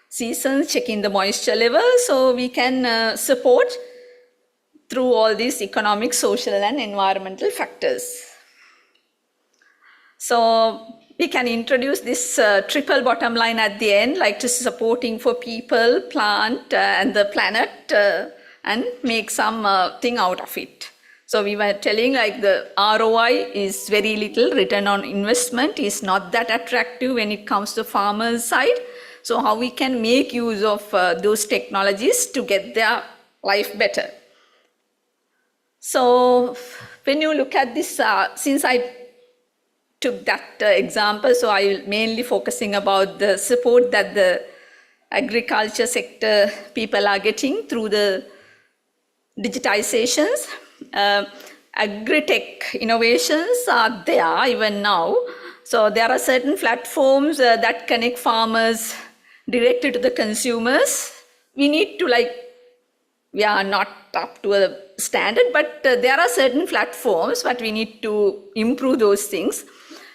seasons, checking the moisture level. So we can support through all these economic, social, and environmental factors. So we can introduce this triple bottom line at the end, like to supporting for people, plant, and the planet, and make something out of it. So we were telling like the ROI is very little, return on investment is not that attractive when it comes to farmers' side. So how we can make use of those technologies to get their life better. So when you look at this, since I took that example, so I will mainly focusing about the support that the agriculture sector people are getting through the digitizations. Agri-tech innovations are there even now. So there are certain platforms that connect farmers directly to the consumers. We need to we are not up to a standard, but there are certain platforms, but we need to improve those things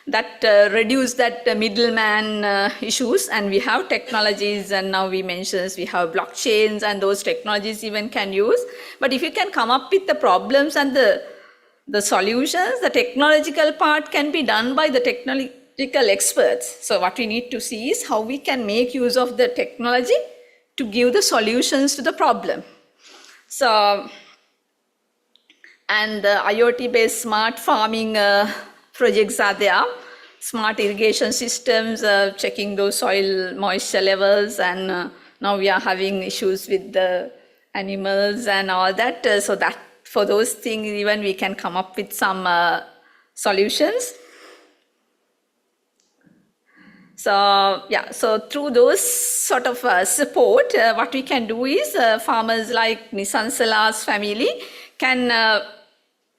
that reduce that middleman issues. And we have technologies, and now we mentioned we have blockchains, and those technologies even can use. But if you can come up with the problems and the solutions, the technological part can be done by the technological experts. So what we need to see is how we can make use of the technology to give the solutions to the problem. So, and the IoT-based smart farming projects are there, smart irrigation systems, checking those soil moisture levels, and now we are having issues with the animals and all that. So that for those things, even we can come up with some solutions. So yeah, so through those sort of support, what we can do is farmers like Nisansala's family can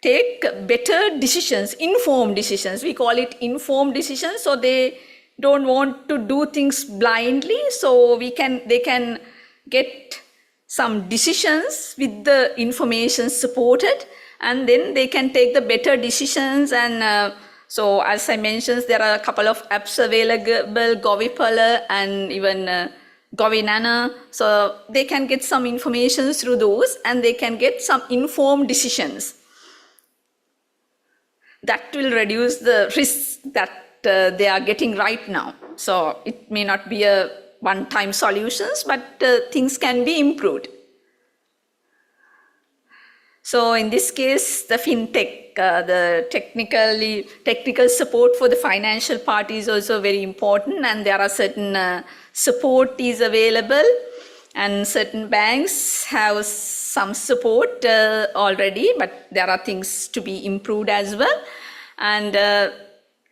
take better decisions, informed decisions. We call it informed decisions. So they don't want to do things blindly. So they can get some decisions with the information supported, and then they can take the better decisions. And so as I mentioned, there are a couple of apps available, Govipala and even Govinana. So they can get some information through those, and they can get some informed decisions. That will reduce the risks that they are getting right now. So it may not be a one-time solutions, but things can be improved. So in this case, the fintech, the technical support for the financial part is also very important, and there are certain support is available, and certain banks have some support already, but there are things to be improved as well. And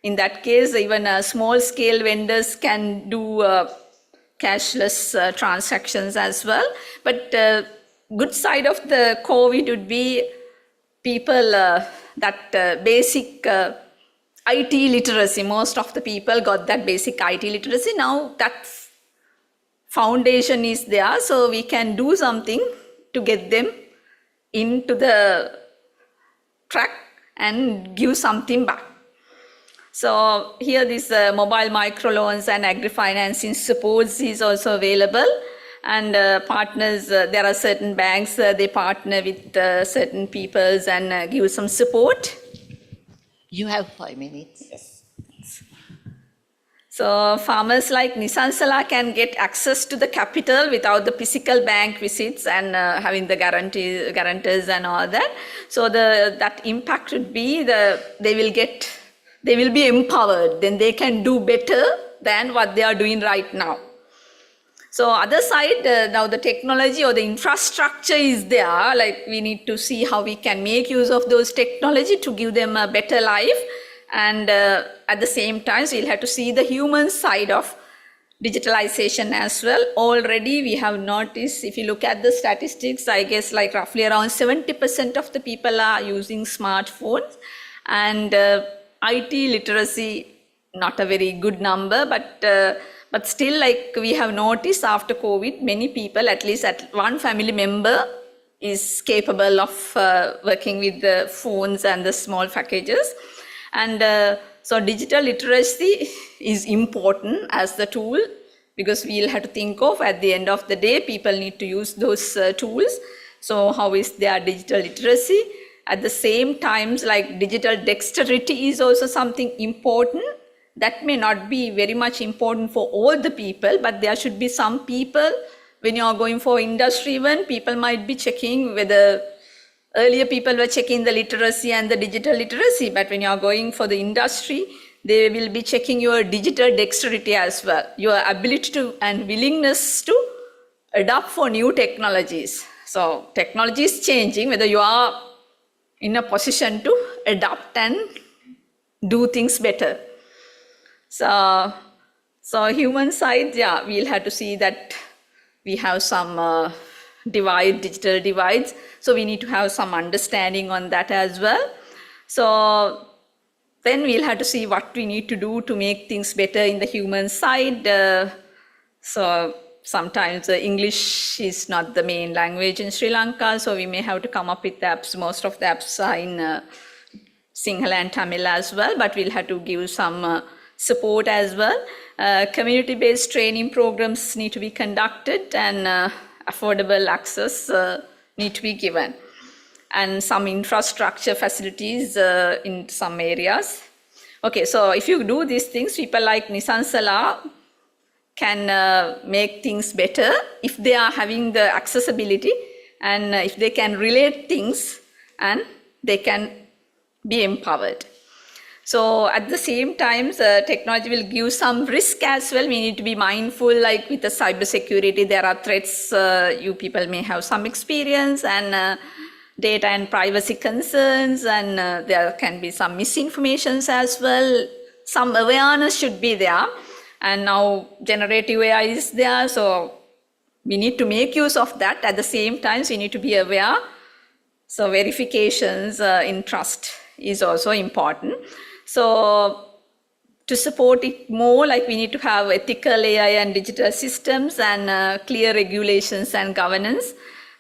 in that case, even small scale vendors can do cashless transactions as well. But good side of the COVID would be people that basic IT literacy. Most of the people got that basic IT literacy. Now that foundation is there, so we can do something to get them into the track and give something back. So here this mobile microloans and agri-financing supports is also available. And partners, there are certain banks, they partner with certain peoples and give some support. You have 5 minutes. Yes. So farmers like Nisansala can get access to the capital without the physical bank visits and having the guarantors and all that. So that impact would be they will be empowered, then they can do better than what they are doing right now. So other side, now the technology or the infrastructure is there, like we need to see how we can make use of those technology to give them a better life. And at the same time, so we'll have to see the human side of digitalization as well. Already we have noticed, if you look at the statistics, I guess like roughly around 70% of the people are using smartphones, and IT literacy, not a very good number, but still, like we have noticed after COVID, many people, at least at one family member, is capable of working with the phones and the small packages. And so digital literacy is important as the tool, because we'll have to think of, at the end of the day, people need to use those tools. So how is their digital literacy? At the same time, like digital dexterity is also something important. That may not be very much important for all the people, but there should be some people, when you are going for industry even, people might be checking whether, earlier people were checking the literacy and the digital literacy, but when you are going for the industry, they will be checking your digital dexterity as well, your ability to and willingness to adapt for new technologies. So technology is changing, whether you are in a position to adapt and do things better. So human side, yeah, we'll have to see that we have some digital divides. So we need to have some understanding on that as well. So then we'll have to see what we need to do to make things better in the human side. So sometimes English is not the main language in Sri Lanka, so we may have to come up with apps. Most of the apps are in Sinhala and Tamil as well, but we'll have to give some support as well. Community-based training programs need to be conducted, and affordable access need to be given. And some infrastructure facilities in some areas. Okay, so if you do these things, people like Nissan Sala can make things better if they are having the accessibility, and if they can relate things, and they can be empowered. So at the same time, technology will give some risk as well. We need to be mindful, like with the cybersecurity, there are threats. You people may have some experience, and data and privacy concerns, and there can be some misinformations as well. Some awareness should be there. And now generative AI is there, so we need to make use of that. At the same time, we need to be aware. So verifications in trust is also important. So to support it more, like we need to have ethical AI and digital systems, and clear regulations and governance,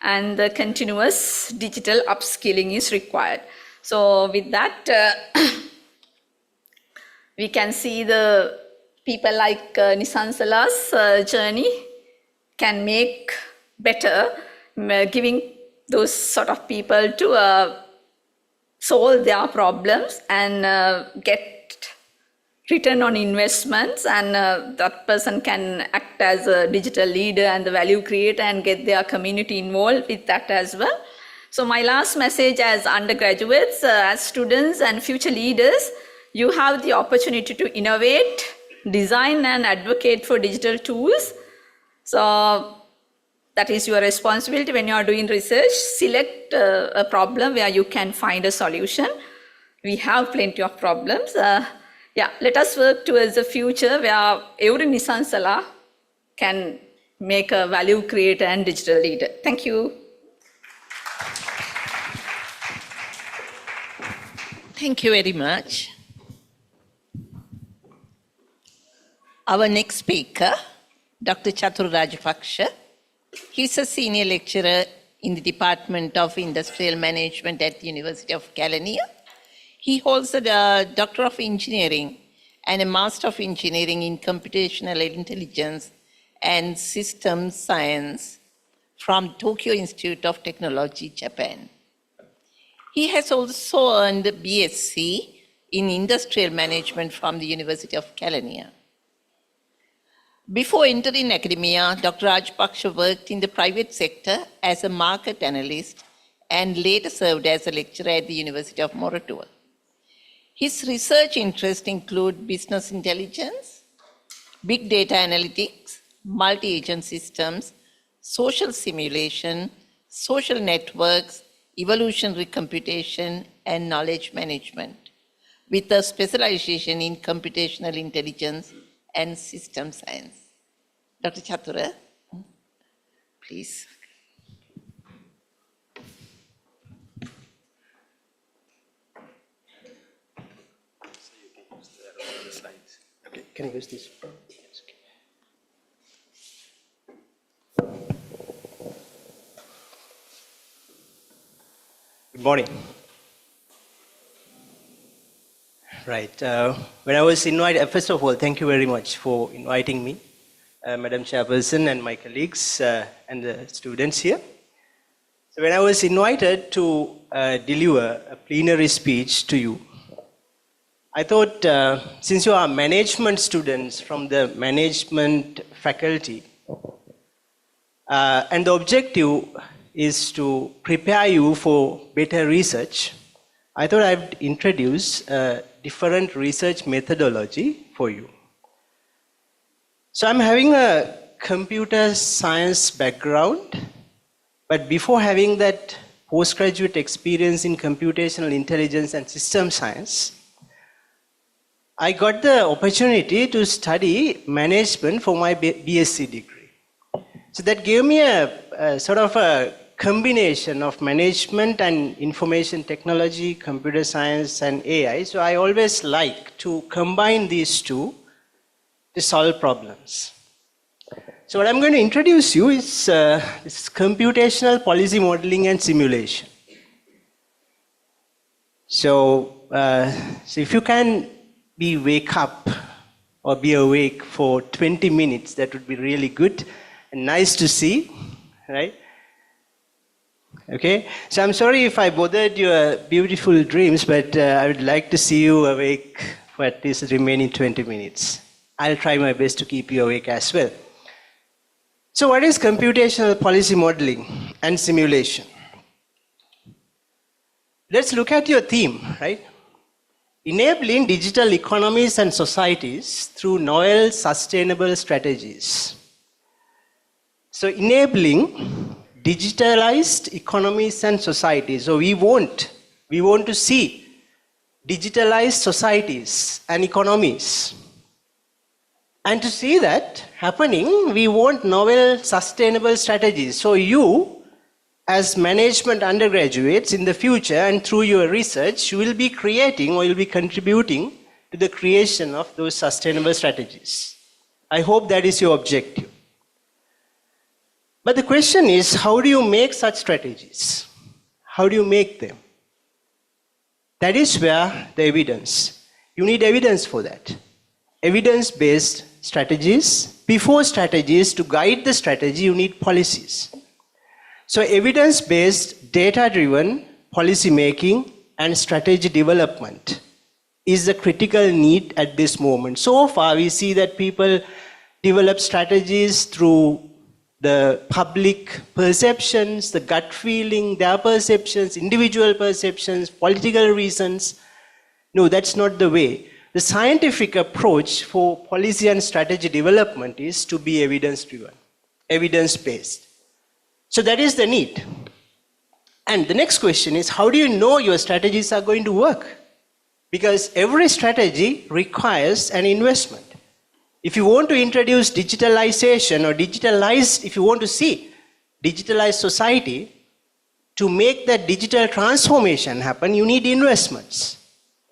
and the continuous digital upskilling is required. So with that, we can see the people like Nissan Sala's journey can make better, giving those sort of people to solve their problems and get return on investments, and that person can act as a digital leader and the value creator and get their community involved with that as well. So my last message as undergraduates, as students and future leaders, you have the opportunity to innovate, design and advocate for digital tools. So that is your responsibility when you are doing research. Select a problem where you can find a solution. We have plenty of problems. Yeah, let us work towards a future where every Nissan Sala can make a value creator and digital leader. Thank you. Thank you very much. Our next speaker, Dr. Chatur Rajapaksa. He's a senior lecturer in the Department of Industrial Management at the University of California. He holds a Doctor of Engineering and a Master of Engineering in Computational Intelligence and Systems Science from Tokyo Institute of Technology, Japan. He has also earned a BSc in Industrial Management from the University of California. Before entering academia, Dr. Rajapaksa worked in the private sector as a market analyst and later served as a lecturer at the University of Moratuwa. His research interests include business intelligence, big data analytics, multi-agent systems, social simulation, social networks, evolutionary computation, and knowledge management, with a specialization in computational intelligence and system science. Dr. Chatura, please. Okay, can I use this? Good morning. Right. When I was invited, first of all, thank you very much for inviting me, Madam Chairperson and my colleagues and the students here. So when I was invited to deliver a plenary speech to you, I thought since you are management students from the management faculty, and the objective is to prepare you for better research, I thought I'd introduce a different research methodology for you. So I'm having a computer science background, but before having that postgraduate experience in computational intelligence and system science, I got the opportunity to study management for my BSc degree. So that gave me a sort of a combination of management and information technology, computer science and AI. So I always like to combine these two to solve problems. So what I'm going to introduce you is this computational policy modeling and simulation. So if you can wake up or be awake for 20 minutes, that would be really good and nice to see, right? Okay, so I'm sorry if I bothered your beautiful dreams, but I would like to see you awake for at least the remaining 20 minutes. I'll try my best to keep you awake as well. So what is computational policy modeling and simulation? Let's look at your theme, right? Enabling digital economies and societies through novel sustainable strategies. So enabling digitalized economies and societies. So we want to see digitalized societies and economies. And to see that happening, we want novel sustainable strategies. So you, as management undergraduates in the future and through your research, you will be creating or you'll be contributing to the creation of those sustainable strategies. I hope that is your objective. But the question is, how do you make such strategies? How do you make them? That is where the evidence. You need evidence for that. Evidence-based strategies. Before strategies, to guide the strategy, you need policies. So evidence-based, data-driven policy making and strategy development is the critical need at this moment. So far, we see that people develop strategies through the public perceptions, the gut feeling, their perceptions, individual perceptions, political reasons. No, that's not the way. The scientific approach for policy and strategy development is to be evidence-driven, evidence-based. So that is the need. And the next question is, how do you know your strategies are going to work? Because every strategy requires an investment. If you want to introduce digitalization or if you want to see digitalized society, to make that digital transformation happen, you need investments.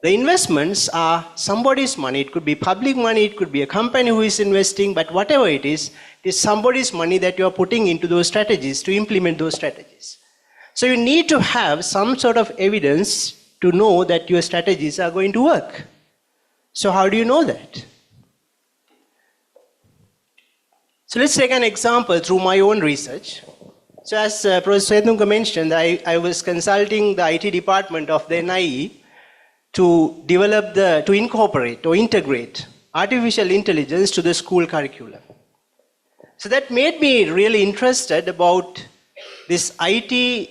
The investments are somebody's money. It could be public money, it could be a company who is investing, but whatever it is somebody's money that you are putting into those strategies to implement those strategies. So you need to have some sort of evidence to know that your strategies are going to work. So how do you know that? So let's take an example through my own research. So as Professor Swetnunga mentioned, I was consulting the IT department of the NIE to develop to incorporate or integrate artificial intelligence to the school curriculum. So that made me really interested about this IT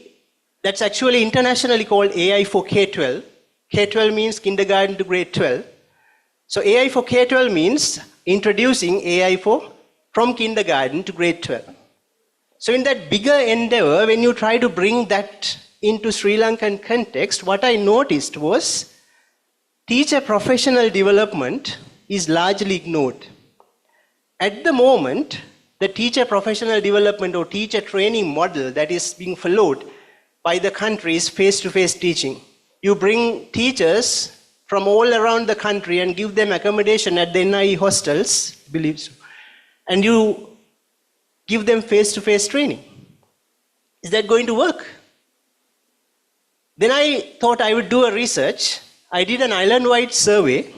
that's actually internationally called AI for K-12. K-12 means kindergarten to grade 12. So AI for K-12 means introducing AI for from kindergarten to grade 12. So in that bigger endeavor, when you try to bring that into Sri Lankan context, what I noticed was teacher professional development is largely ignored. At the moment, the teacher professional development or teacher training model that is being followed by the country is face-to-face teaching. You bring teachers from all around the country and give them accommodation at the NIE hostels, believe so, and you give them face-to-face training. Is that going to work? Then I thought I would do a research. I did an island-wide survey,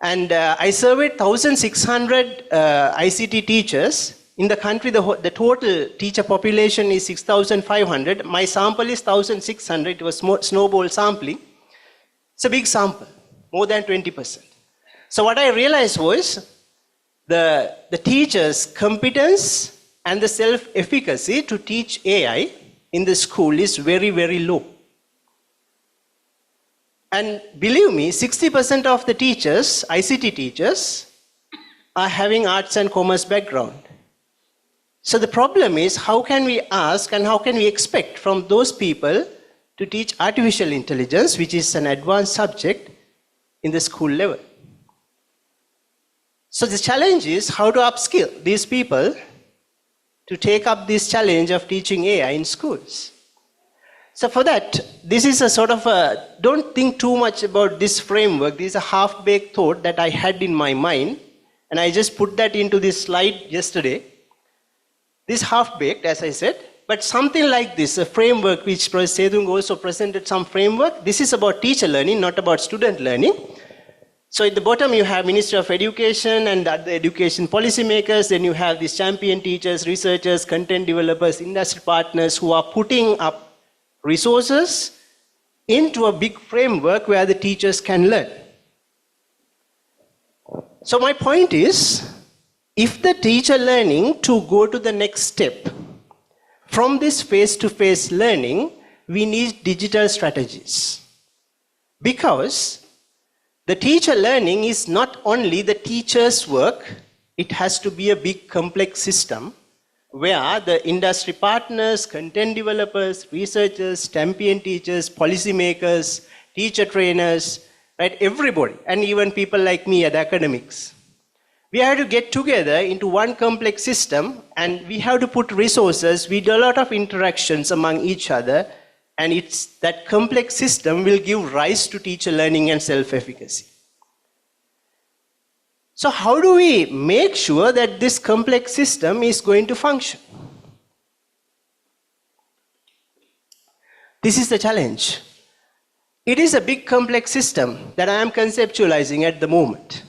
and I surveyed 1,600 ICT teachers. In the country, the total teacher population is 6,500. My sample is 1,600. It was snowball sampling. It's a big sample, more than 20%. So what I realized was the teacher's competence and the self-efficacy to teach AI in the school is very, very low. And believe me, 60% of the teachers, ICT teachers, are having arts and commerce background. So the problem is, how can we ask and how can we expect from those people to teach artificial intelligence, which is an advanced subject, in the school level? So the challenge is how to upskill these people to take up this challenge of teaching AI in schools. So for that, this is a sort of a, don't think too much about this framework. This is a half-baked thought that I had in my mind, and I just put that into this slide yesterday. This half-baked, as I said, but something like this, a framework which Professor Sedung also presented some framework. This is about teacher learning, not about student learning. So at the bottom you have Ministry of Education and other education policymakers, then you have these champion teachers, researchers, content developers, industry partners who are putting up resources into a big framework where the teachers can learn. So my point is, if the teacher learning to go to the next step, from this face-to-face learning, we need digital strategies. Because the teacher learning is not only the teacher's work, it has to be a big complex system where the industry partners, content developers, researchers, champion teachers, policymakers, teacher trainers, right, everybody, and even people like me at academics. We have to get together into one complex system, and we have to put resources with a lot of interactions among each other, and it's that complex system will give rise to teacher learning and self-efficacy. So how do we make sure that this complex system is going to function? This is the challenge. It is a big complex system that I am conceptualizing at the moment.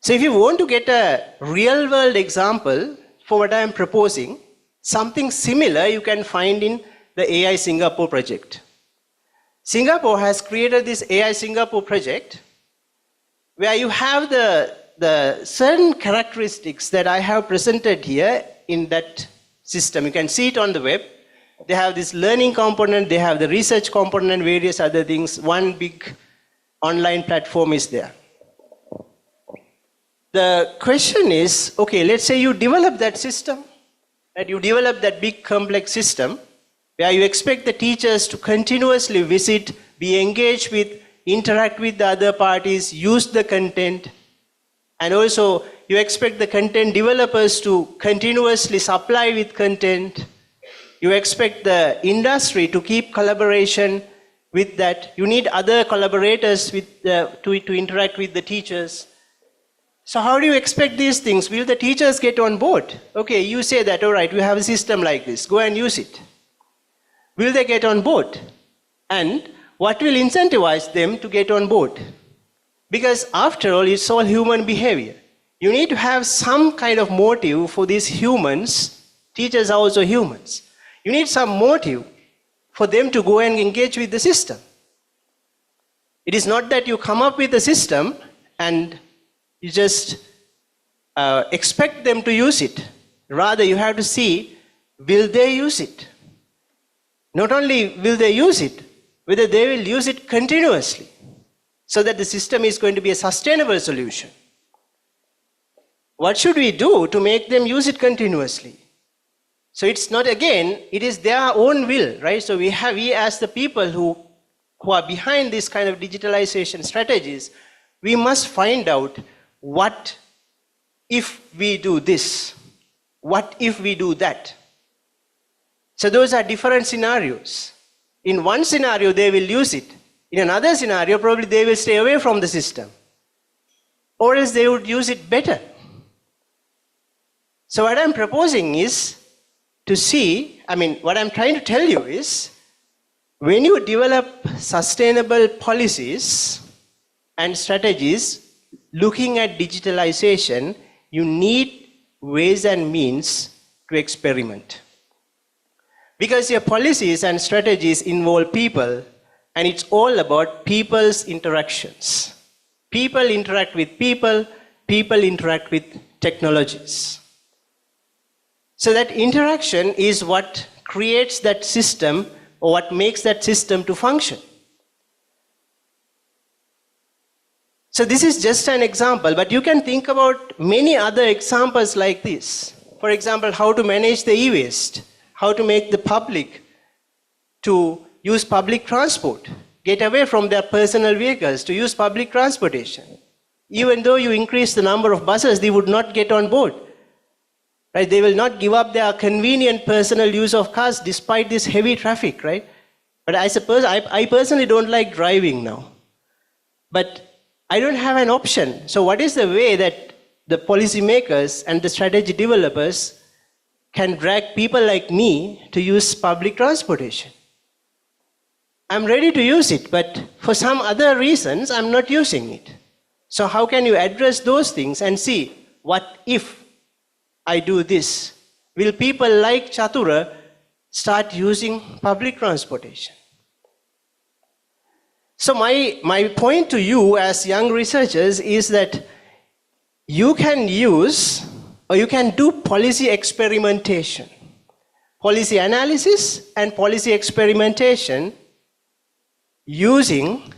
So if you want to get a real world example for what I am proposing, something similar you can find in the AI Singapore project. Singapore has created this AI Singapore project where you have the certain characteristics that I have presented here in that system. You can see it on the web. They have this learning component, they have the research component, various other things. One big online platform is there. The question is, okay, let's say you develop that system, and you develop that big complex system where you expect the teachers to continuously visit, be engaged with, interact with the other parties, use the content, and also you expect the content developers to continuously supply with content. You expect the industry to keep collaboration with that. You need other collaborators to interact with the teachers. So how do you expect these things? Will the teachers get on board? Okay, you say that, all right, we have a system like this, go and use it. Will they get on board? And what will incentivize them to get on board? Because after all, it's all human behavior. You need to have some kind of motive for these humans. Teachers are also humans. You need some motive for them to go and engage with the system. It is not that you come up with a system and you just expect them to use it. Rather, you have to see, will they use it? Not only will they use it, whether they will use it continuously, so that the system is going to be a sustainable solution. what should we do to make them use it continuously? So it's not, again, it is their own will, right? So we as the people who are behind this kind of digitalization strategies, we must find out what if we do this? What if we do that? So those are different scenarios. In one scenario, they will use it. In another scenario, probably they will stay away from the system. Or else they would use it better. So what I'm proposing is to see, what I'm trying to tell you is, when you develop sustainable policies and strategies looking at digitalization, you need ways and means to experiment. Because your policies and strategies involve people, and it's all about people's interactions. People interact with people, people interact with technologies. So that interaction is what creates that system, or what makes that system to function. So this is just an example, but you can think about many other examples like this. For example, how to manage the e-waste, how to make the public to use public transport, get away from their personal vehicles to use public transportation. Even though you increase the number of buses, they would not get on board. Right? They will not give up their convenient personal use of cars despite this heavy traffic, right? But I suppose, I personally don't like driving now. But I don't have an option. So what is the way that the policymakers and the strategy developers can drag people like me to use public transportation? I'm ready to use it, but for some other reasons, I'm not using it. So how can you address those things and see, what if I do this? Will people like Chatura start using public transportation? So my point to you as young researchers is that you can use, or you can do policy experimentation. Policy analysis and policy experimentation using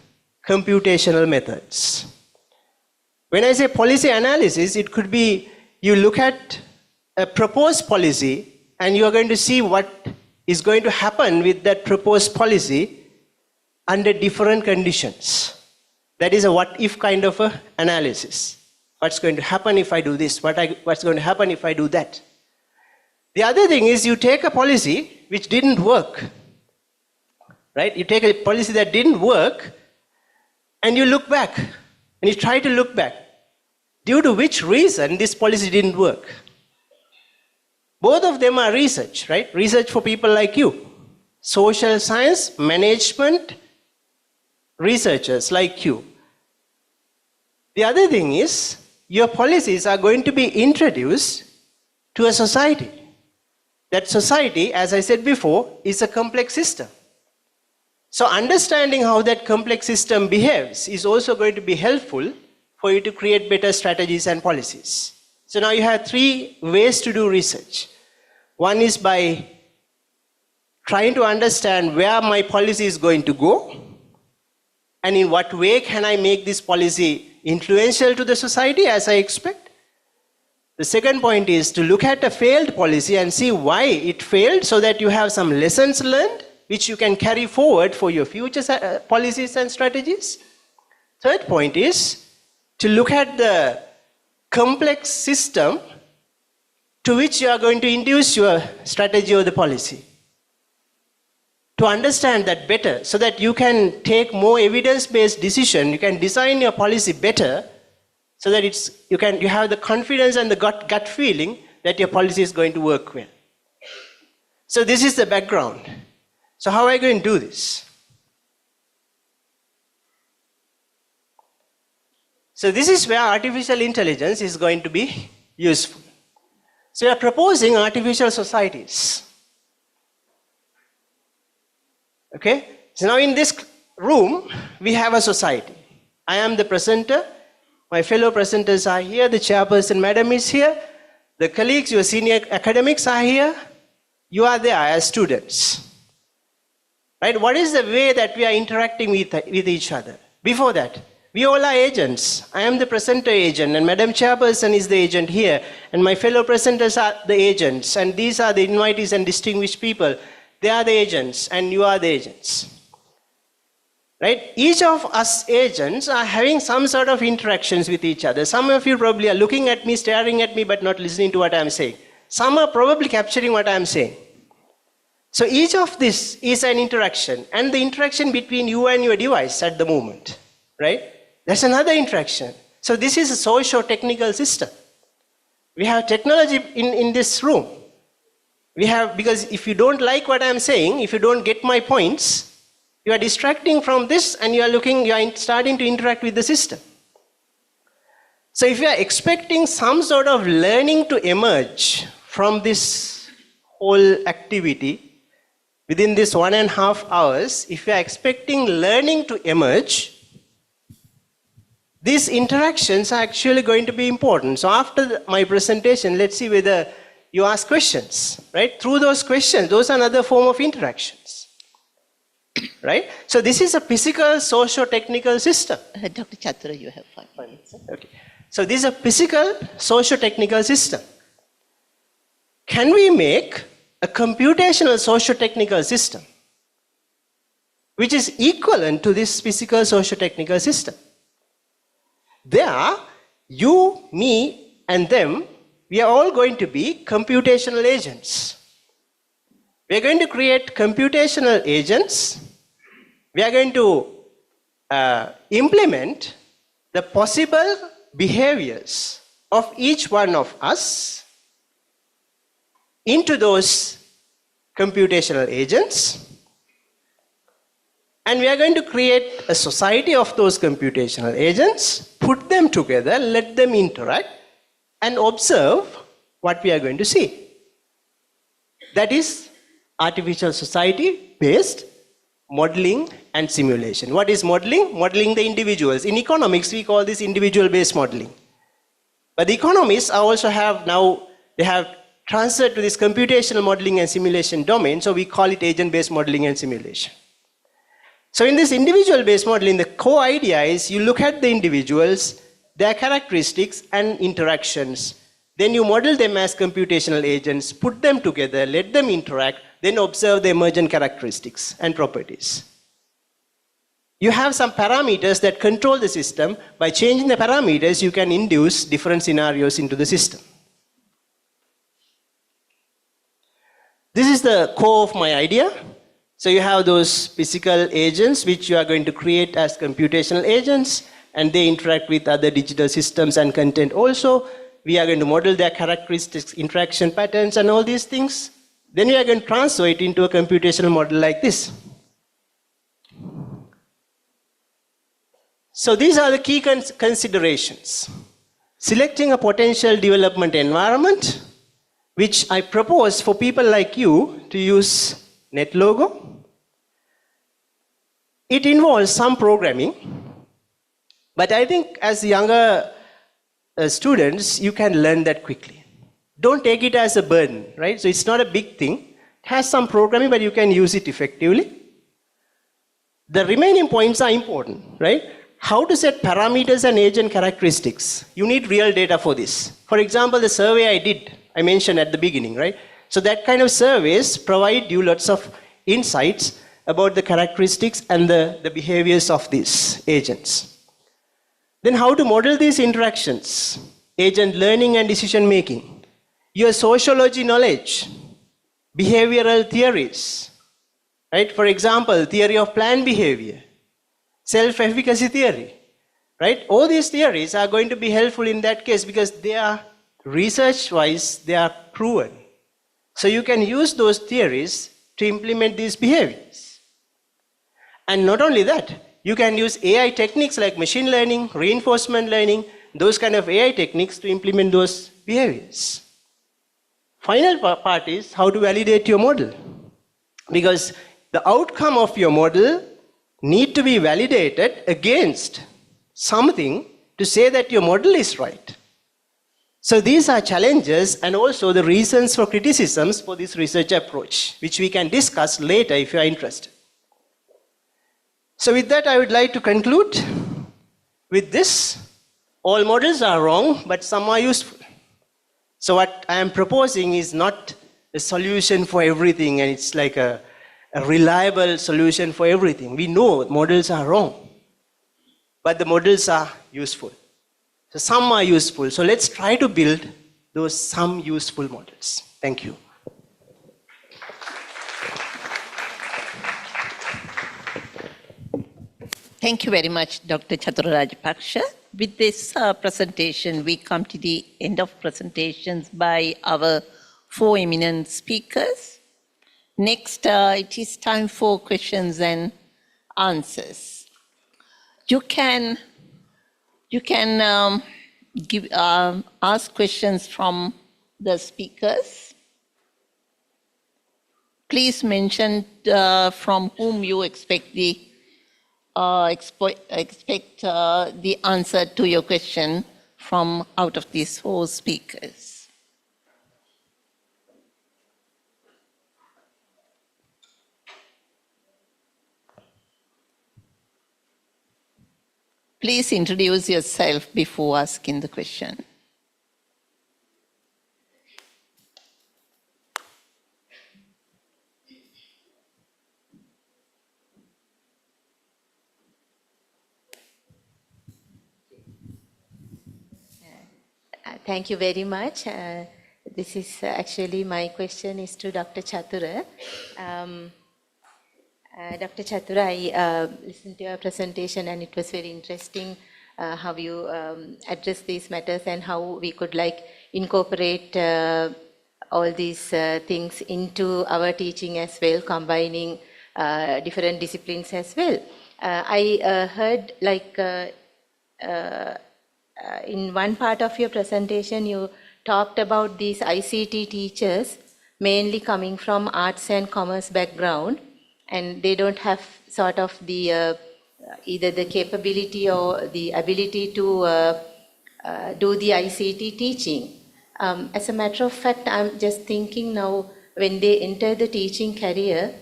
computational methods. When I say policy analysis, it could be you look at a proposed policy and you are going to see what is going to happen with that proposed policy under different conditions. That is a what-if kind of a analysis. What's going to happen if I do this? What's going to happen if I do that? The other thing is you take a policy which didn't work. Right? You take a policy that didn't work and you look back and you try to look back. Due to which reason this policy didn't work? Both of them are research, right? Research for people like you. Social science, management, researchers like you. The other thing is, your policies are going to be introduced to a society. That society, as I said before, is a complex system. So understanding how that complex system behaves is also going to be helpful for you to create better strategies and policies. So now you have 3 ways to do research. One is by trying to understand where my policy is going to go, and in what way can I make this policy influential to the society as I expect. The second point is to look at a failed policy and see why it failed, so that you have some lessons learned which you can carry forward for your future policies and strategies. Third point is to look at the complex system to which you are going to induce your strategy or the policy. To understand that better, so that you can take more evidence-based decision, you can design your policy better, so that you have the confidence and the gut feeling that your policy is going to work well. So this is the background. So how are I going to do this? So this is where artificial intelligence is going to be useful. So we are proposing artificial societies. Okay? So now in this room, we have a society. I am the presenter. My fellow presenters are here. The chairperson, madam, is here. The colleagues, your senior academics are here. You are there as students. Right? What is the way that we are interacting with each other? Before that, We all are agents. I am the presenter agent, and Madam Chairperson is the agent here, and my fellow presenters are the agents, and these are the invitees and distinguished people. They are the agents, and you are the agents. Right? Each of us agents are having some sort of interactions with each other. Some of you probably are looking at me, staring at me, but not listening to what I am saying. Some are probably capturing what I am saying. So each of this is an interaction, and the interaction between you and your device at the moment, right? That's another interaction. So this is a socio-technical system. We have technology in this room. Because if you don't like what I'm saying, if you don't get my points, you are distracting from this and you are starting to interact with the system. So if you are expecting some sort of learning to emerge from this whole activity, within this 1.5 hours, if you are expecting learning to emerge, these interactions are actually going to be important. So after my presentation, let's see whether you ask questions, right? Through those questions, those are another form of interactions, right? So this is a physical, socio-technical system. Dr. Chatura, you have 5 minutes. Okay. So this is a physical, socio-technical system. Can we make a computational socio-technical system which is equivalent to this physical, socio-technical system? There, you, me, and them, we are all going to be computational agents. We are going to create computational agents. We are going to implement the possible behaviors of each one of us into those computational agents. And we are going to create a society of those computational agents, put them together, let them interact, and observe what we are going to see. That is artificial society-based modeling and simulation. What is modeling? Modeling the individuals. In economics, we call this individual-based modeling. But the economists also they have transferred to this computational modeling and simulation domain, so we call it agent-based modeling and simulation. So in this individual-based modeling, the core idea is you look at the individuals, their characteristics and interactions. Then you model them as computational agents, put them together, let them interact, then observe the emergent characteristics and properties. You have some parameters that control the system. By changing the parameters, you can induce different scenarios into the system. This is the core of my idea. So you have those physical agents which you are going to create as computational agents, and they interact with other digital systems and content also. We are going to model their characteristics, interaction patterns, and all these things. Then we are going to transfer it into a computational model like this. So these are the key considerations. Selecting a potential development environment, which I propose for people like you to use NetLogo. It involves some programming, but I think as younger students, you can learn that quickly. Don't take it as a burden, right? So it's not a big thing. It has some programming, but you can use it effectively. The remaining points are important, right? How to set parameters and agent characteristics. You need real data for this. For example, the survey I mentioned at the beginning, right? So that kind of surveys provide you lots of insights about the characteristics and the behaviors of these agents. Then how to model these interactions, agent learning and decision making, your sociology knowledge, behavioral theories, right? For example, theory of planned behavior, self-efficacy theory, right? All these theories are going to be helpful in that case because they are research-wise, they are proven. So you can use those theories to implement these behaviors. And not only that, you can use AI techniques like machine learning, reinforcement learning, those kind of AI techniques to implement those behaviors. Final part is how to validate your model. Because the outcome of your model need to be validated against something to say that your model is right. So these are challenges and also the reasons for criticisms for this research approach, which we can discuss later if you are interested. So with that, I would like to conclude. With this, all models are wrong, but some are useful. So what I am proposing is not a solution for everything, and it's like a reliable solution for everything. We know models are wrong, but the models are useful. So some are useful. So let's try to build those some useful models. Thank you. Thank you very much, Dr. Chatura Rajapaksha. With this presentation, we come to the end of presentations by our four eminent speakers. Next, it is time for questions and answers. You can ask questions from the speakers. Please mention from whom you expect the answer to your question from out of these four speakers. Please introduce yourself before asking the question. Thank you very much. This is actually my question is to Dr. Chatura. Dr. Chatura, I listened to your presentation and it was very interesting how you address these matters and how we could incorporate all these things into our teaching as well, combining different disciplines as well. I heard in one part of your presentation, you talked about these ICT teachers mainly coming from arts and commerce background, and they don't have sort of the either the capability or the ability to do the ICT teaching. As a matter of fact, I'm just thinking now when they enter the teaching career,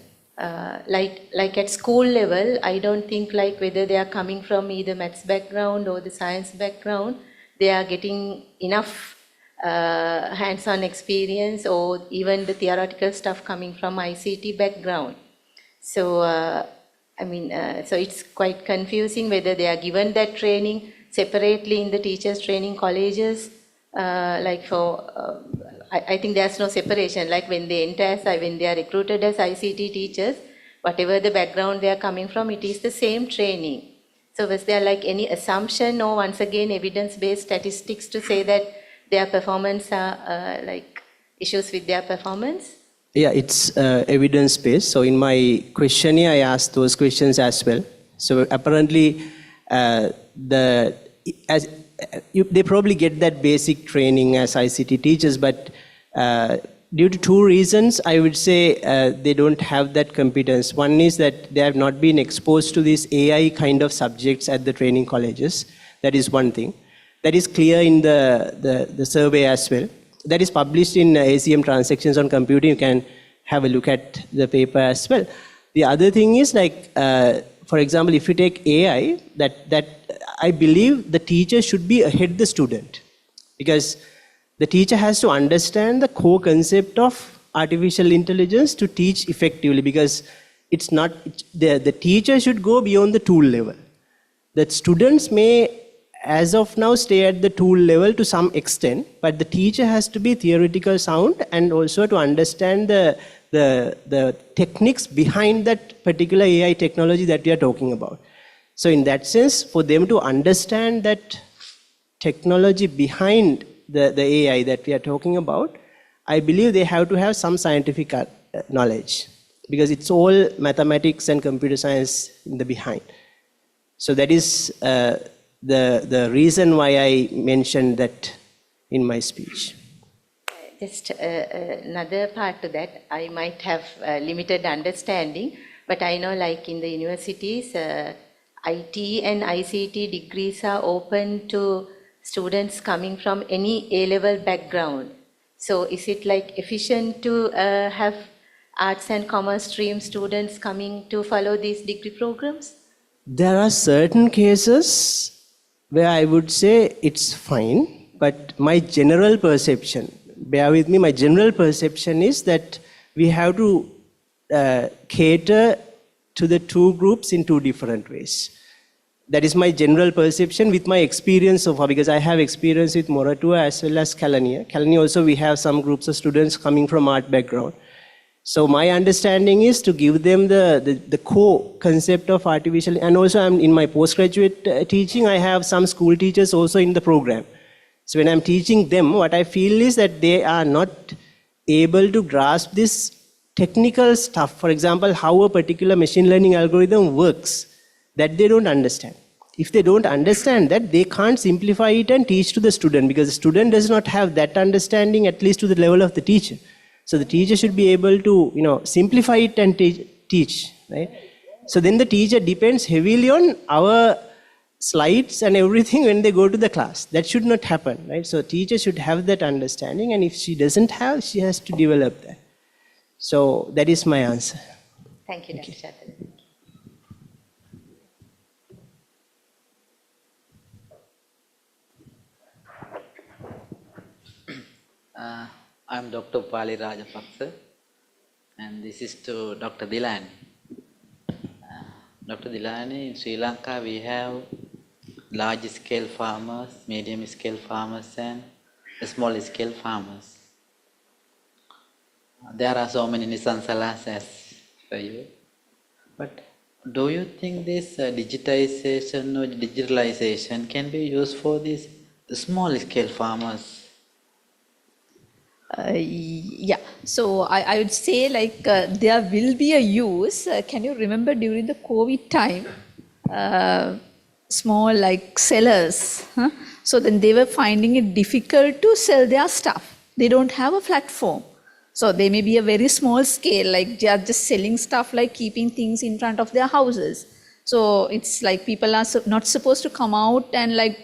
like at school level, I don't think whether they are coming from either maths background or the science background, they are getting enough hands-on experience or even the theoretical stuff coming from ICT background. So, so it's quite confusing whether they are given that training separately in the teachers training colleges, I think there's no separation, like when they enter when they are recruited as ICT teachers, whatever the background they are coming from, it is the same training. So was there any assumption or once again evidence-based statistics to say that their performance are issues with their performance? Yeah, it's evidence-based. So in my questionnaire, I asked those questions as well. So apparently, they probably get that basic training as ICT teachers, but due to two reasons, I would say they don't have that competence. One is that they have not been exposed to these AI kind of subjects at the training colleges. That is one thing. That is clear in the survey as well. That is published in ACM Transactions on Computing. You can have a look at the paper as well. The other thing is for example, if you take AI, that I believe the teacher should be ahead the student, because the teacher has to understand the core concept of artificial intelligence to teach effectively, because it's not the teacher should go beyond the tool level. The students may, as of now, stay at the tool level to some extent, but the teacher has to be theoretical sound and also to understand the techniques behind that particular AI technology that we are talking about. So in that sense, for them to understand that technology behind the AI that we are talking about, I believe they have to have some scientific knowledge, because it's all mathematics and computer science in the behind. So that is the reason why I mentioned that in my speech. Just another part to that, I might have limited understanding, but I know in the universities, IT and ICT degrees are open to students coming from any A-level background. So is it efficient to have arts and commerce stream students coming to follow these degree programs? There are certain cases where I would say it's fine, but my general perception, bear with me, my general perception is that we have to cater to the two groups in two different ways. That is my general perception with my experience so far, because I have experience with Moratua as well as Kalania. Kalania also we have some groups of students coming from art background. So my understanding is to give them the core concept of artificial, and also I'm in my postgraduate teaching, I have some school teachers also in the program. So when I'm teaching them, what I feel is that they are not able to grasp this technical stuff. For example, how a particular machine learning algorithm works, that they don't understand. If they don't understand that, they can't simplify it and teach to the student, because the student does not have that understanding, at least to the level of the teacher. So the teacher should be able to, simplify it and teach, right? So then the teacher depends heavily on our slides and everything when they go to the class. That should not happen, right? So teacher should have that understanding, and if she doesn't have, she has to develop that. So that is my answer. Thank you, Dr. Chatthan. I'm Dr. Pali Rajapaksa, and this is to Dr. Dilani. Dr. Dilani, in Sri Lanka we have large-scale farmers, medium-scale farmers, and small-scale farmers. There are so many Nisansalas as for you. But do you think this digitization or digitalization can be used for these small-scale farmers? Yeah, so I would say there will be a use. Can you remember during the COVID time, small sellers, so then they were finding it difficult to sell their stuff. They don't have a platform. So they may be a very small scale, they are just selling stuff, keeping things in front of their houses. So it's people are not supposed to come out and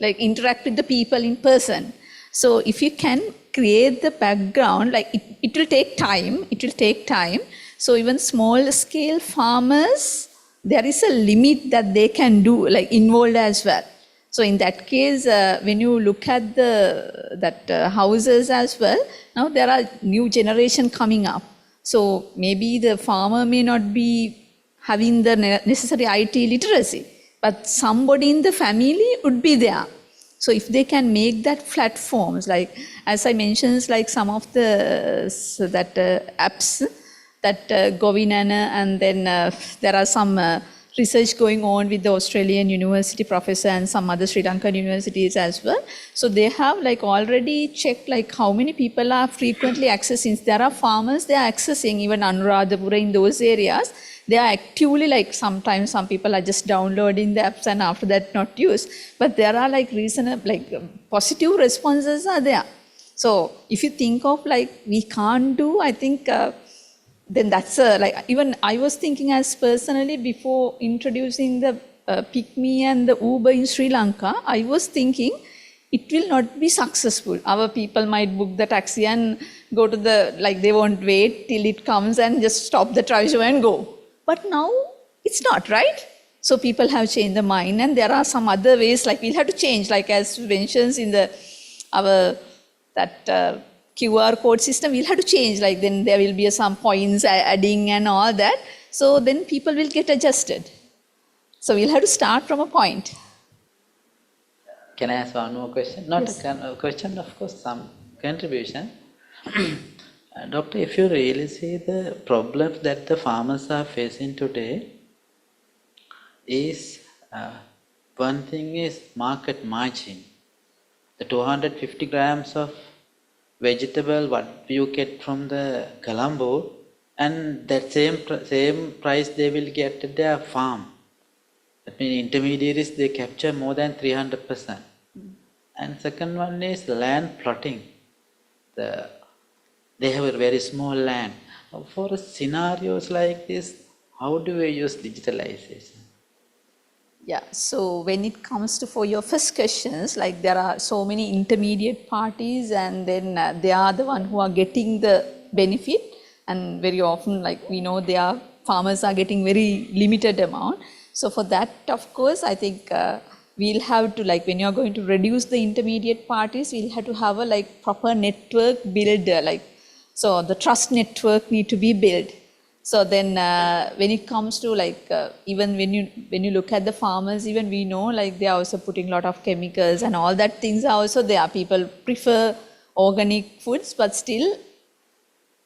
interact with the people in person. So if you can create the background, it will take time, So even small scale farmers, there is a limit that they can do, involved as well. So in that case, when you look at houses as well, now there are new generation coming up. So maybe the farmer may not be having the necessary IT literacy, but somebody in the family would be there. So if they can make that platforms, as I mentioned, some of the apps that Govinana, and then there are some research going on with the Australian university professor and some other Sri Lankan universities as well. So they have already checked how many people are frequently accessing. There are farmers, they are accessing even Anuradhapura in those areas. They are actively sometimes some people are just downloading the apps and after that not use. But there are reasonable, positive responses are there. So if you think of we can't do, I think then that's even I was thinking as personally before introducing the Pick.me and the Uber in Sri Lanka, I was thinking it will not be successful. Our people might book the taxi and go to they won't wait till it comes and just stop the driver and go. But now it's not, right? So people have changed their mind, and there are some other ways we'll have to change, as mentions in our QR code system, we'll have to change. Then there will be some points adding and all that. So then people will get adjusted. So we'll have to start from a point. Can I ask one more question? Not Yes. a question, of course, some contribution. Doctor, if you really see the problems that the farmers are facing today, is one thing is market margin. The 250 grams of vegetable what you get from the Colombo, and that same price they will get at their farm. That means intermediaries, they capture more than 300%. And second one is land plotting. They have a very small land. For scenarios like this, how do we use digitalization? Yeah, so when it comes to for your first questions, there are so many intermediate parties, and then they are the one who are getting the benefit, and very often we know farmers are getting very limited amount. So for that, of course, I think we'll have to, like, when you're going to reduce the intermediate parties, we'll have to have a like proper network builder, like, so the trust network need to be built. So then when it comes to like, even when you look at the farmers, even we know like they are also putting a lot of chemicals and all that things are also there. People prefer organic foods, but still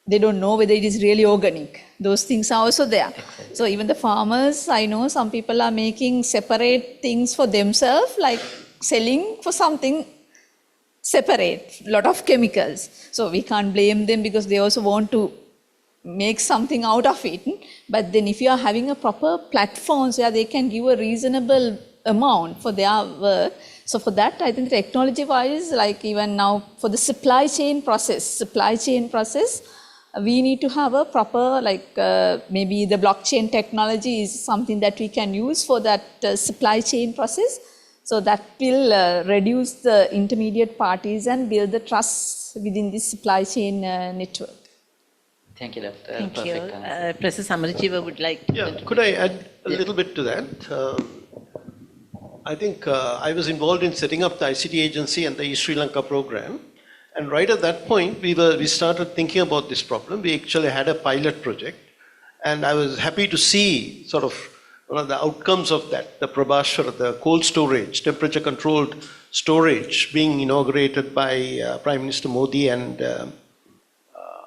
they don't know whether it is really organic. Those things are also there. So even the farmers, I know some people are making separate things for themselves, like selling for something separate, lot of chemicals. So we can't blame them because they also want to make something out of it. But then if you are having a proper platforms where they can give a reasonable amount for their work, so for that, I think technology-wise, like even now for the supply chain process, we need to have a proper, like maybe the blockchain technology is something that we can use for that supply chain process. So that will reduce the intermediate parties and build the trust within this supply chain network. Thank you, Doctor. Thank you. Perfect answer. Professor Samarajiva would like to. Yeah, could I add a little bit to that? I think I was involved in setting up the ICT agency and the East Sri Lanka program. And right at that point, we started thinking about this problem. We actually had a pilot project. And I was happy to see sort of one of the outcomes of that, the Prabhashar, the cold storage, temperature controlled storage being inaugurated by Prime Minister Modi and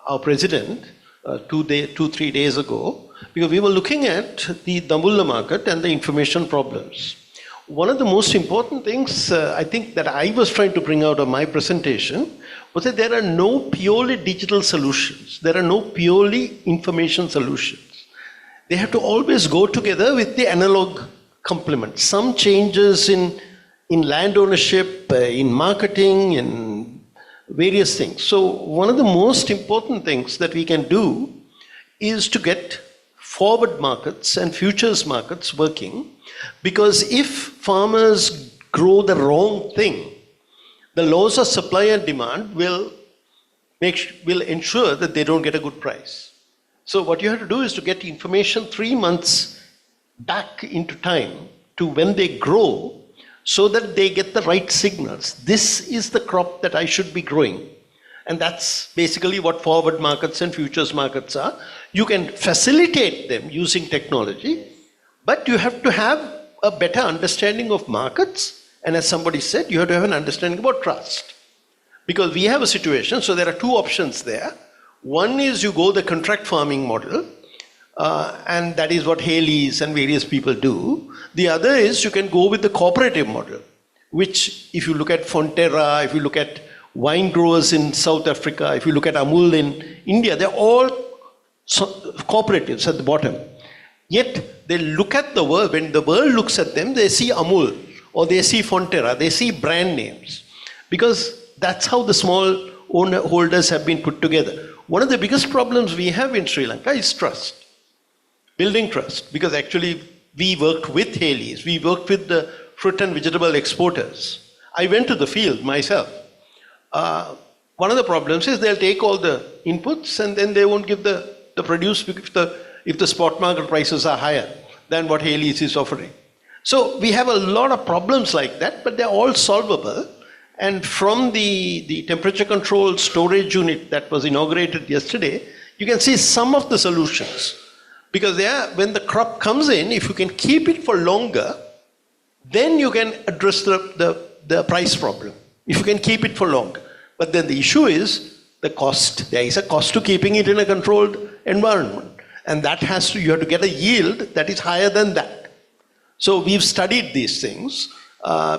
our president 2-3 days ago, because we were looking at the Dambulla market and the information problems. One of the most important things I think that I was trying to bring out of my presentation was that there are no purely digital solutions. There are no purely information solutions. They have to always go together with the analog complement. Some changes in land ownership, in marketing, in various things. So one of the most important things that we can do is to get forward markets and futures markets working, because if farmers grow the wrong thing, the laws of supply and demand will ensure that they don't get a good price. So what you have to do is to get information 3 months back into time to when they grow, so that they get the right signals. This is the crop that I should be growing. And that's basically what forward markets and futures markets are. You can facilitate them using technology, but you have to have a better understanding of markets. And as somebody said, you have to have an understanding about trust. Because we have a situation, so there are two options there. One is you go the contract farming model, and that is what Haley's and various people do. The other is you can go with the cooperative model, which if you look at Fonterra, if you look at wine growers in South Africa, if you look at Amul in India, they're all cooperatives at the bottom. Yet they look at the world, when the world looks at them, they see Amul or they see Fonterra, they see brand names. Because that's how the small owner holders have been put together. One of the biggest problems we have in Sri Lanka is trust. Building trust, because actually we worked with Haley's, we worked with the fruit and vegetable exporters. I went to the field myself. One of the problems is they'll take all the inputs and then they won't give the produce if the spot market prices are higher than what Haley's is offering. So we have a lot of problems like that, but they're all solvable. And from the temperature controlled storage unit that was inaugurated yesterday, you can see some of the solutions. Because when the crop comes in, if you can keep it for longer, then you can address the price problem. If you can keep it for longer. But then the issue is the cost. There is a cost to keeping it in a controlled environment. And that you have to get a yield that is higher than that. So we've studied these things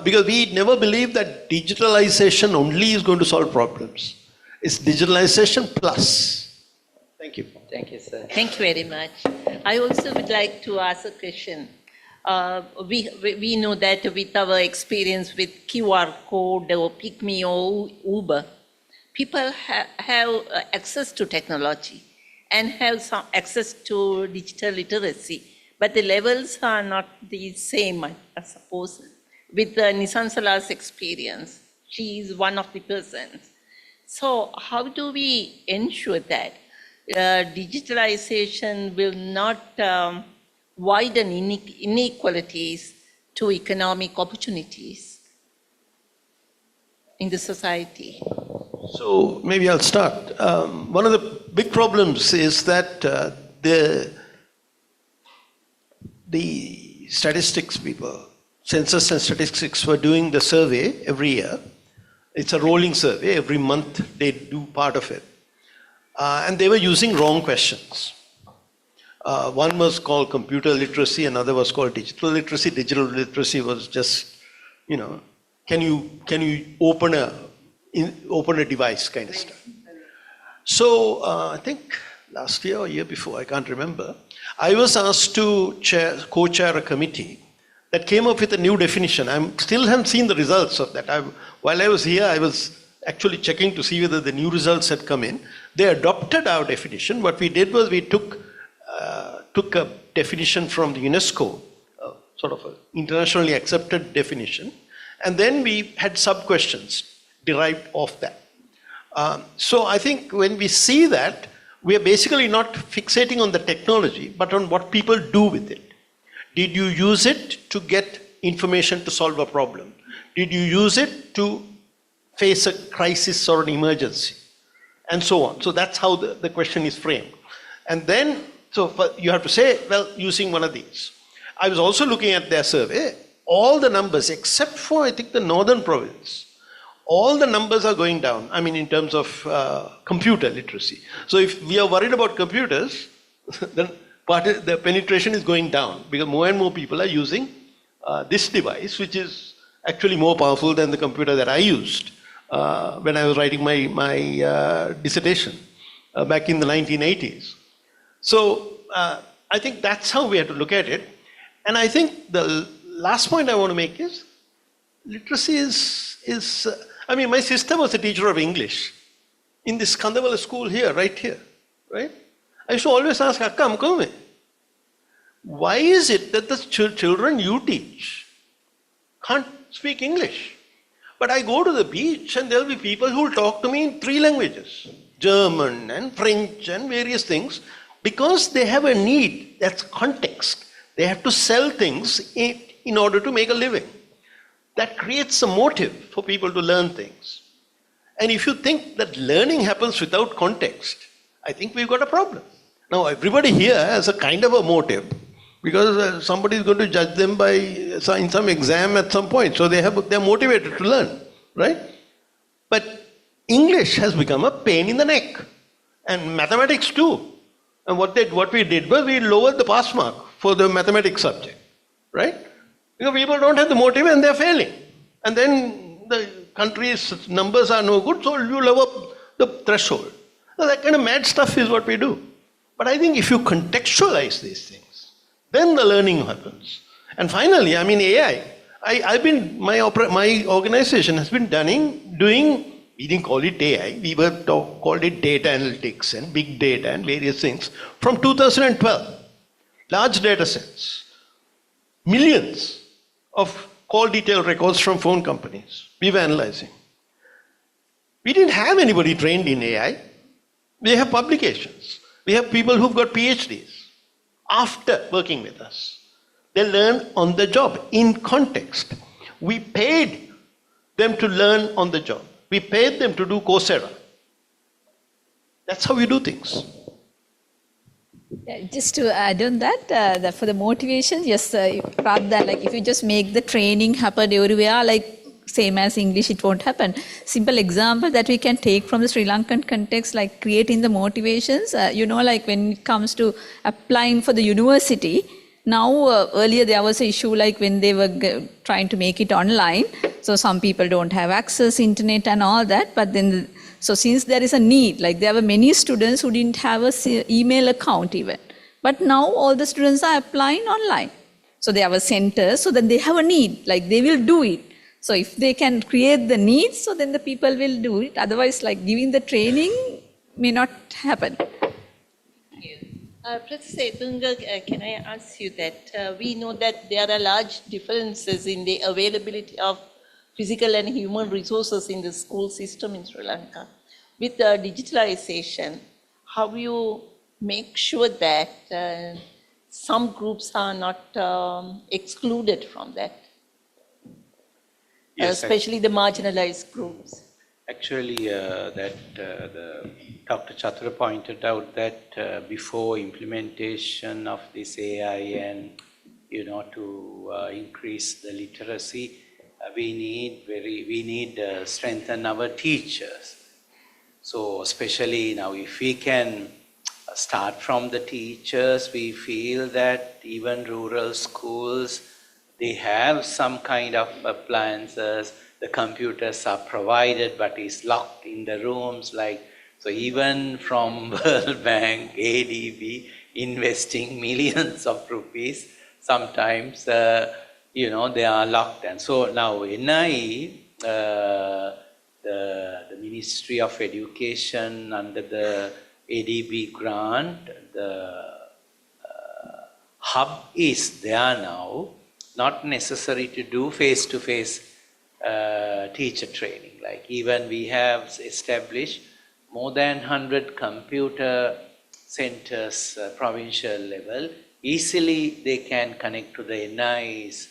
because we never believe that digitalization only is going to solve problems. It's digitalization plus. Thank you. Thank you, sir. Thank you very much. I also would like to ask a question. We know that with our experience with QR code or Pick Me or Uber, people have access to technology and have some access to digital literacy, but the levels are not the same, I suppose. With Nissan Sala's experience, she is one of the persons. So how do we ensure that digitalization will not widen inequalities to economic opportunities in the society? So maybe I'll start. One of the big problems is that the statistics people, census and statistics, were doing the survey every year. It's a rolling survey. Every month they do part of it. And they were using wrong questions. One was called computer literacy, another was called digital literacy. Digital literacy was just, can you open a device kind of stuff. So I think last year or year before, I can't remember, I was asked to co-chair a committee that came up with a new definition. I still haven't seen the results of that. While I was here, I was actually checking to see whether the new results had come in. They adopted our definition. What we did was we took a definition from the UNESCO, sort of an internationally accepted definition, and then we had sub-questions derived off that. So I think when we see that, we are basically not fixating on the technology, but on what people do with it. Did you use it to get information to solve a problem? Did you use it to face a crisis or an emergency? And so on. So that's how the question is framed. And then, you have to say, well, using one of these. I was also looking at their survey. All the numbers, except for, I think, the northern province, all the numbers are going down, in terms of computer literacy. So if we are worried about computers, then the penetration is going down because more and more people are using this device, which is actually more powerful than the computer that I used when I was writing my dissertation back in the 1980s. So I think that's how we have to look at it. And I think the last point I want to make is literacy is my sister was a teacher of English in this Kandavala school here, right? I used to always ask, Akka, come why is it that the children you teach can't speak English? But I go to the beach and there'll be people who will talk to me in 3 languages, German and French and various things, because they have a need, that's context. They have to sell things in order to make a living. That creates a motive for people to learn things. And if you think that learning happens without context, I think we've got a problem. Now, everybody here has a kind of a motive because somebody is going to judge them in some exam at some point. So they're motivated to learn, right? But English has become a pain in the neck, and mathematics too. And what we did was we lowered the pass mark for the mathematics subject, right? Because people don't have the motive and they're failing. And then the country's numbers are no good, so you lower the threshold. So that kind of mad stuff is what we do. But I think if you contextualize these things, then the learning happens. And finally, AI. My organization has been doing, we didn't call it AI, we called it data analytics and big data and various things from 2012. Large data sets, millions of call detail records from phone companies we were analyzing. We didn't have anybody trained in AI. We have publications. We have people who've got PhDs after working with us. They learn on the job, in context. We paid them to learn on the job. We paid them to do Coursera. That's how we do things. Yeah, just to add on that for the motivation, yes, rather than if you just make the training happen everywhere, same as English, it won't happen. Simple example that we can take from the Sri Lankan context, creating the motivations, when it comes to applying for the university, now earlier there was an issue when they were trying to make it online, so some people don't have access, internet and all that, but then so since there is a need, there were many students who didn't have a email account even. But now all the students are applying online. So they have a center, so that they have a need, they will do it. So if they can create the needs, so then the people will do it. Otherwise, giving the training may not happen. Thank you. Professor Edunga, can I ask you that we know that there are large differences in the availability of physical and human resources in the school system in Sri Lanka. With digitalization, how you make sure that some groups are not excluded from that? Yes, especially the marginalized groups? actually, Dr. Chatra pointed out that before implementation of this AI and to increase the literacy, we need strengthen our teachers. So especially now, if we can start from the teachers, we feel that even rural schools, they have some kind of appliances. The computers are provided, but it's locked in the rooms. So even from World Bank, ADB, investing millions of rupees, sometimes they are locked. And so now NIE, the Ministry of Education under the ADB grant, the hub is there now, not necessary to do face-to-face teacher training. Like even we have established more than 100 computer centers, provincial level. Easily they can connect to the NI's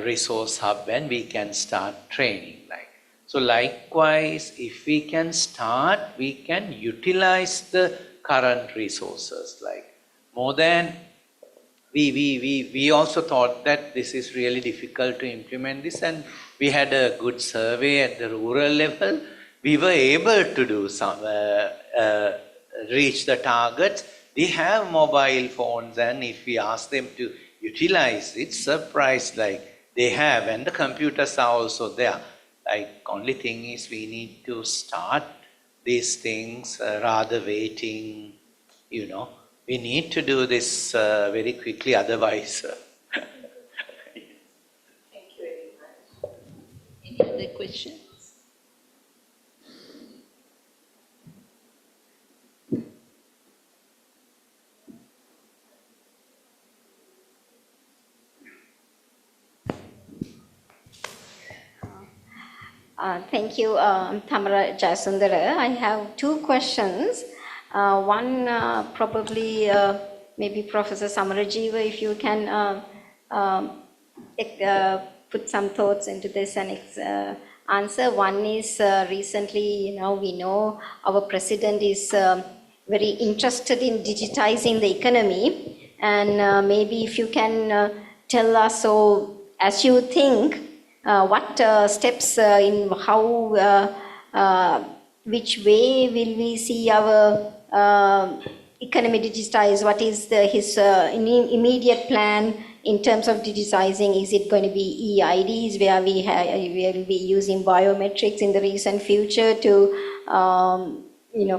resource hub and we can start training. So likewise, if we can start, we can utilize the current resources. Like more than, we also thought that this is really difficult to implement this, and we had a good survey at the rural level. We were able to do some, reach the targets. They have mobile phones, and if we ask them to utilize it, surprised like they have, and the computers are also there. Only thing is we need to start these things rather waiting, We need to do this very quickly, otherwise. Thank you very much. Any other questions? Thank you, Thamara Jayasundara. I have two questions. One probably maybe Professor Samarajiva, if you can put some thoughts into this and answer. One is recently, we know our president is very interested in digitizing the economy, and maybe if you can tell us, so as you think, what steps in how, which way will we see our economy digitized? What is his immediate plan in terms of digitizing? Is it going to be EIDs where we will be using biometrics in the recent future to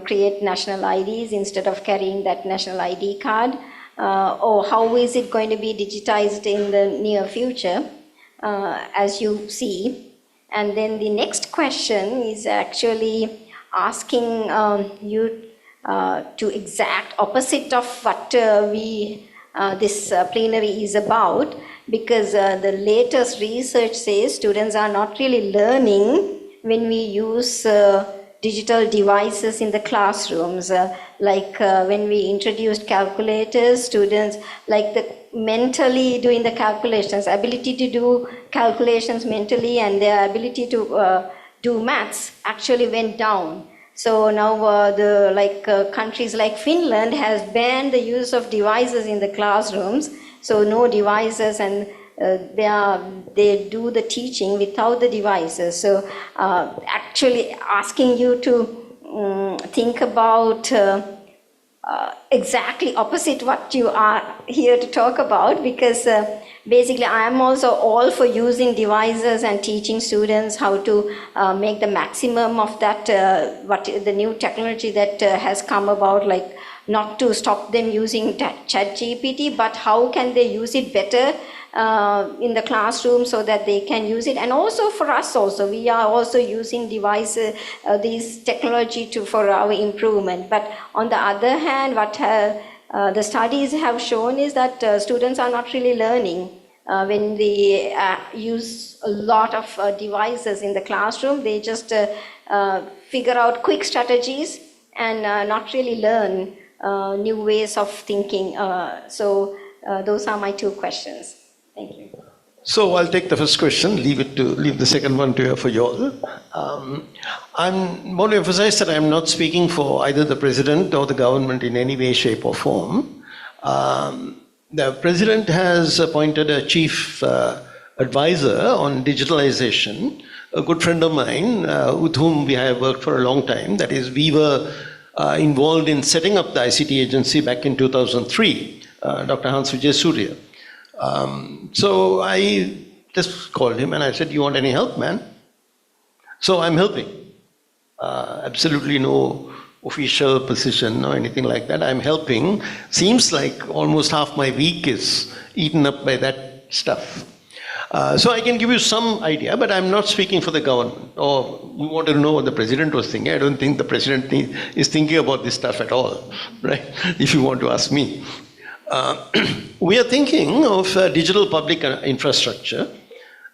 create national IDs instead of carrying that national ID card? Or how is it going to be digitized in the near future? As you see. And then the next question is actually asking you to exact opposite of what this plenary is about, because the latest research says students are not really learning when we use digital devices in the classrooms. When we introduced calculators, students mentally doing the calculations, ability to do calculations mentally, and their ability to do maths actually went down. So now countries like Finland has banned the use of devices in the classrooms. So no devices, and they do the teaching without the devices. So actually asking you to think about exactly opposite what you are here to talk about, because basically I am also all for using devices and teaching students how to make the maximum of that, what the new technology that has come about, not to stop them using ChatGPT, but how can they use it better in the classroom so that they can use it. And also for us also, we are also using devices, these technology for our improvement. But on the other hand, what the studies have shown is that students are not really learning. When they use a lot of devices in the classroom, they just figure out quick strategies and not really learn new ways of thinking. So those are my two questions. Thank you. So I'll take the first question, leave the second one for you all. I want to emphasize that I'm not speaking for either the president or the government in any way, shape, or form. The president has appointed a chief advisor on digitalization, a good friend of mine with whom we have worked for a long time. That is, we were involved in setting up the ICT agency back in 2003, Dr. Hans Vijay Surya. So I just called him and I said, "You want any help, man?" So I'm helping. Absolutely no official position or anything like that. I'm helping. Seems like almost half my week is eaten up by that stuff. So I can give you some idea, but I'm not speaking for the government. Or you wanted to know what the president was thinking. I don't think the president is thinking about this stuff at all, right? If you want to ask me. We are thinking of digital public infrastructure.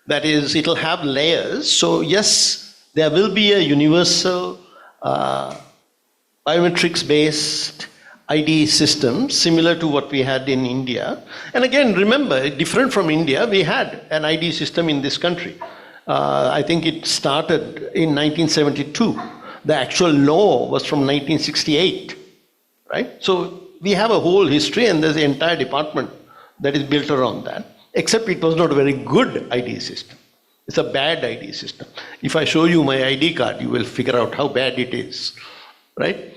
That is, it'll have layers. So yes, there will be a universal biometrics-based ID system similar to what we had in India. And again, remember, different from India, we had an ID system in this country. I think it started in 1972. The actual law was from 1968, right? So we have a whole history and there's an entire department that is built around that, except it was not a very good ID system. It's a bad ID system. If I show you my ID card, you will figure out how bad it is, right?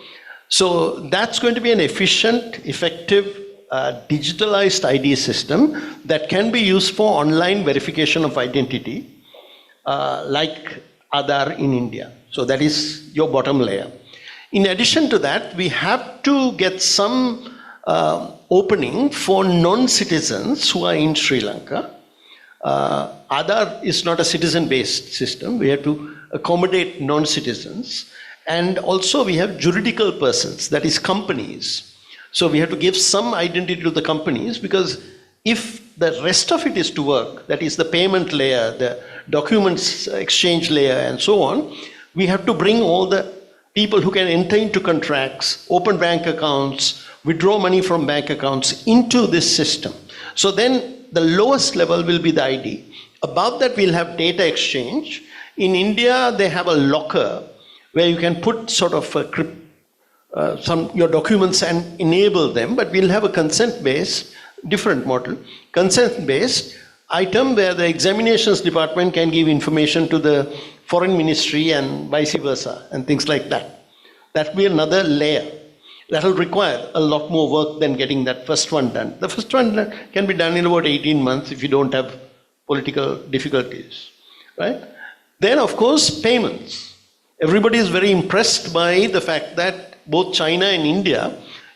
So that's going to be an efficient, effective, digitalized ID system that can be used for online verification of identity, like Aadhaar in India. So that is your bottom layer. In addition to that, we have to get some opening for non-citizens who are in Sri Lanka. Aadhaar is not a citizen-based system. We have to accommodate non-citizens. And also we have juridical persons, that is companies. So we have to give some identity to the companies, because if the rest of it is to work, that is the payment layer, the documents exchange layer and so on, we have to bring all the people who can enter into contracts, open bank accounts, withdraw money from bank accounts into this system. So then the lowest level will be the ID. Above that we'll have data exchange. In India they have a locker where you can put sort of your documents and enable them, but we'll have a consent-based, different model, consent-based item where the examinations department can give information to the foreign ministry and vice versa and things like that. That will be another layer. That will require a lot more work than getting that first one done. The first one can be done in about 18 months if you don't have political difficulties, right? Then of course payments. Everybody is very impressed by the fact that both China and India,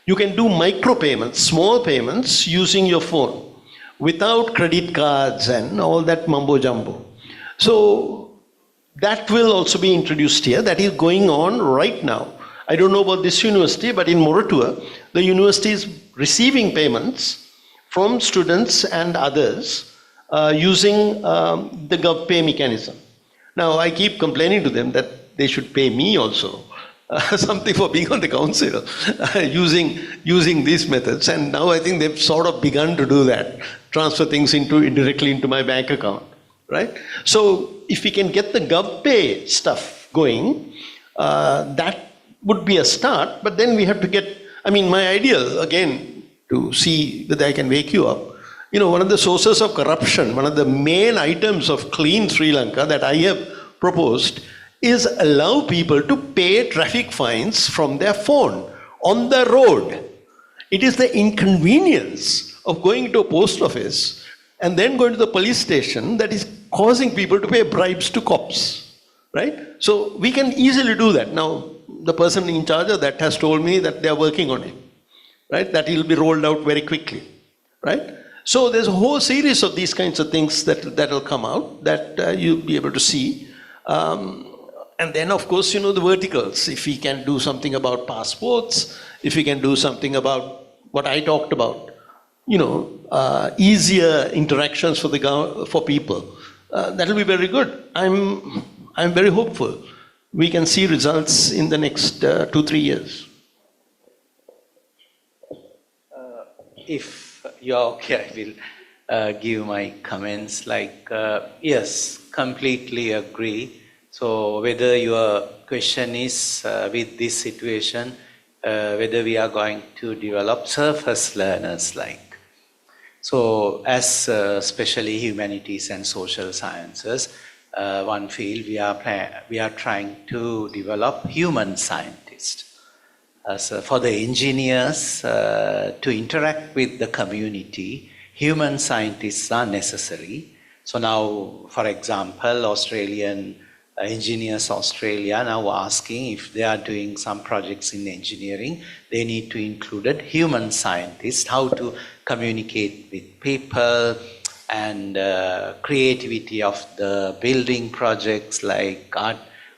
you can do micro payments, small payments using your phone without credit cards and all that mumbo jumbo. So that will also be introduced here. That is going on right now. I don't know about this university, but in Moratuwa, the university is receiving payments from students and others using the GovPay mechanism. Now I keep complaining to them that they should pay me also something for being on the council using these methods, and now I think they've sort of begun to do that, transfer things directly into my bank account, right? So if we can get the GovPay stuff going, that would be a start, but then we have to get, I mean, my ideal, again, to see whether I can wake you up, you know, one of the sources of corruption, one of the main items of Clean Sri Lanka that I have proposed is allow people to pay traffic fines from their phone on the road. It is the inconvenience of going to a post office and then going to the police station that is causing people to pay bribes to cops, right? So we can easily do that. Now, the person in charge of that has told me that they are working on it, right? That will be rolled out very quickly, right? So there's a whole series of these kinds of things that will come out that you'll be able to see. And then, of course, you know, the verticals. If we can do something about passports, if we can do something about what I talked about, you know, easier interactions for people, that will be very good. I'm very hopeful. We can see results in the next 2-3 years. If you're okay, I will give my comments. Yes, completely agree. So whether your question is with this situation, whether we are going to develop surface learners so as especially humanities and social sciences, one field we are trying to develop human scientists. So for the engineers to interact with the community, human scientists are necessary. So now, for example, Australian engineers Australia now asking if they are doing some projects in engineering, they need to include human scientists, how to communicate with people and creativity of the building projects like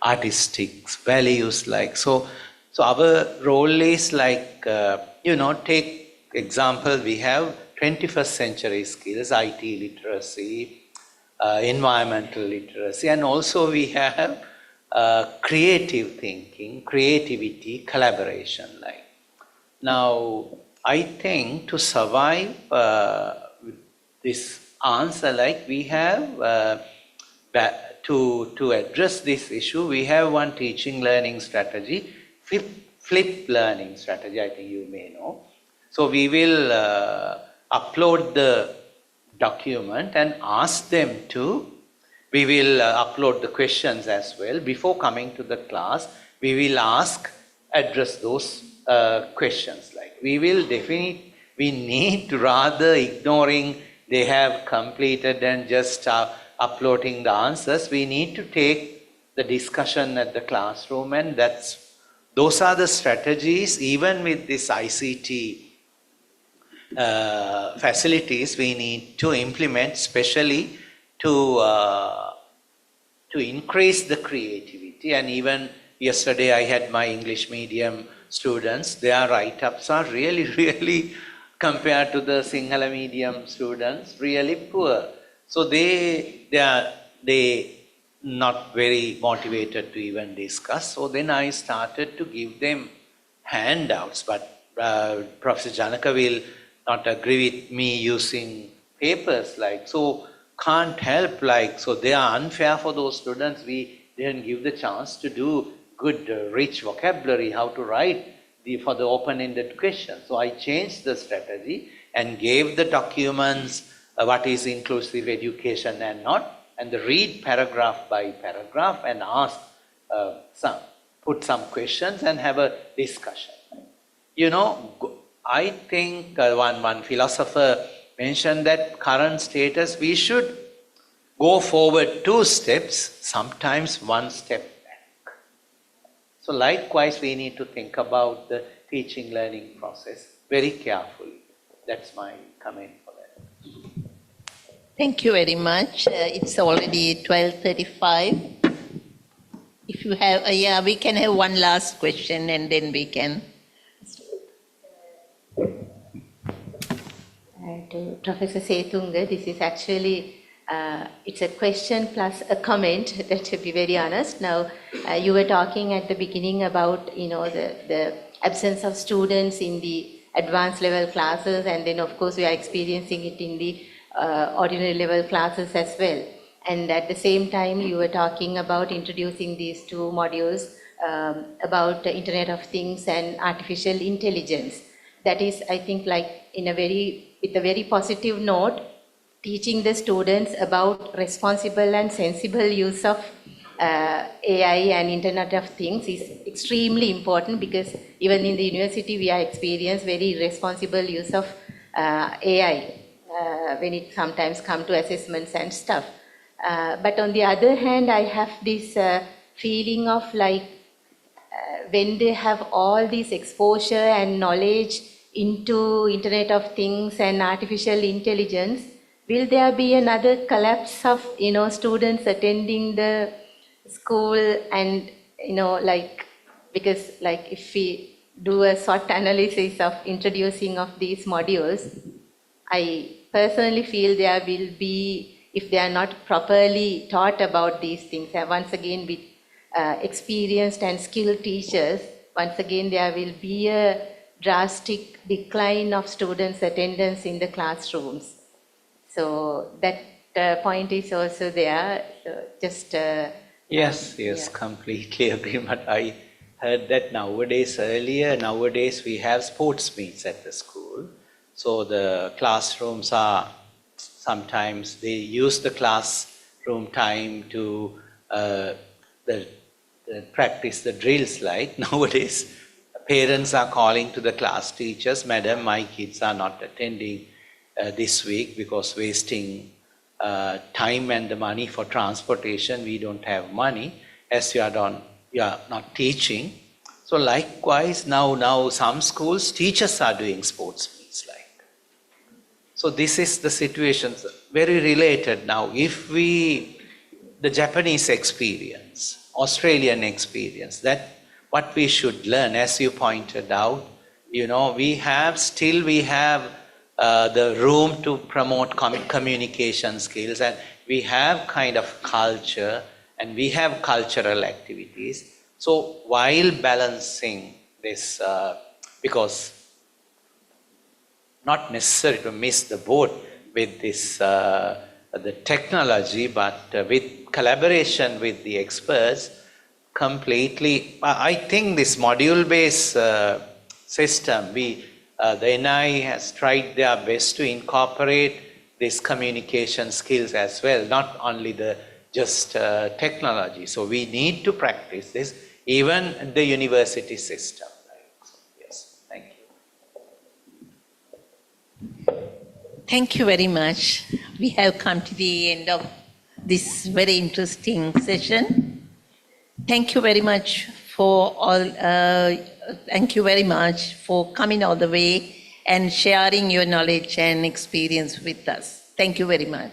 artistic values so our role is take example, we have 21st century skills, IT literacy, environmental literacy, and also we have creative thinking, creativity, collaboration. Now, I think to survive this answer, we have to address this issue, we have one teaching learning strategy, flip learning strategy, I think you may know. So we will upload the document and ask them to, we will upload the questions as well. Before coming to the class, we will address those questions. We need to rather ignoring they have completed and just uploading the answers, we need to take the discussion at the classroom, and those are the strategies. Even with this ICT facilities we need to implement, especially to increase the creativity. And even yesterday I had my English medium students, their write-ups are really compared to the Sinhala medium students, really poor. So they not very motivated to even discuss. So then I started to give them handouts, but Professor Janaka will not agree with me using papers so can't help so they are unfair for those students. We didn't give the chance to do good rich vocabulary, how to write for the open-ended question. So I changed the strategy and gave the documents what is inclusive education and not, and read paragraph by paragraph and ask put some questions and have a discussion. I think one philosopher mentioned that current status, we should go forward 2 steps, sometimes 1 step back. So likewise, we need to think about the teaching learning process very carefully. That's my comment for that. Thank you very much. It's already 12:35. If you have, we can have one last question and then we can. To Professor Setunga, this is actually, it's a question plus a comment, to be very honest. Now, you were talking at the beginning about, the absence of students in the advanced level classes, and then of course we are experiencing it in the ordinary level classes as well. And at the same time, you were talking about introducing these 2 modules about the Internet of Things and artificial intelligence. That is, I think, with a very positive note, teaching the students about responsible and sensible use of AI and Internet of Things is extremely important, because even in the university we are experiencing very responsible use of AI when it sometimes comes to assessments and stuff. But on the other hand, I have this feeling of when they have all this exposure and knowledge into Internet of Things and artificial intelligence, will there be another collapse of students attending the school? And because if we do a SWOT analysis of introducing of these modules, I personally feel there will be, if they are not properly taught about these things, once again with experienced and skilled teachers, once again there will be a drastic decline of students' attendance in the classrooms. So that point is also there. So just Yes, yeah. completely agree. But I heard that nowadays we have sports meets at the school. So the classrooms are, sometimes they use the classroom time to the, practice the drills, like nowadays. Parents are calling to the class teachers, Madam, my kids are not attending this week because wasting time and the money for transportation. We don't have money as you are not teaching. So likewise, now some schools, teachers are doing sports meets like. So this is the situation, very related now. If the Japanese experience, Australian experience, that what we should learn, as you pointed out, we have the room to promote communication skills, and we have kind of culture, and we have cultural activities. So while balancing this, because not necessary to miss the boat with this the technology, but with collaboration with the experts, completely. I think this module-based system, the NI has tried their best to incorporate these communication skills as well, not only the just technology. So we need to practice this, even the university system. Right? So, yes, thank you. Thank you very much. We have come to the end of this very interesting session. Thank you very much for thank you very much for coming all the way and sharing your knowledge and experience with us. Thank you very much.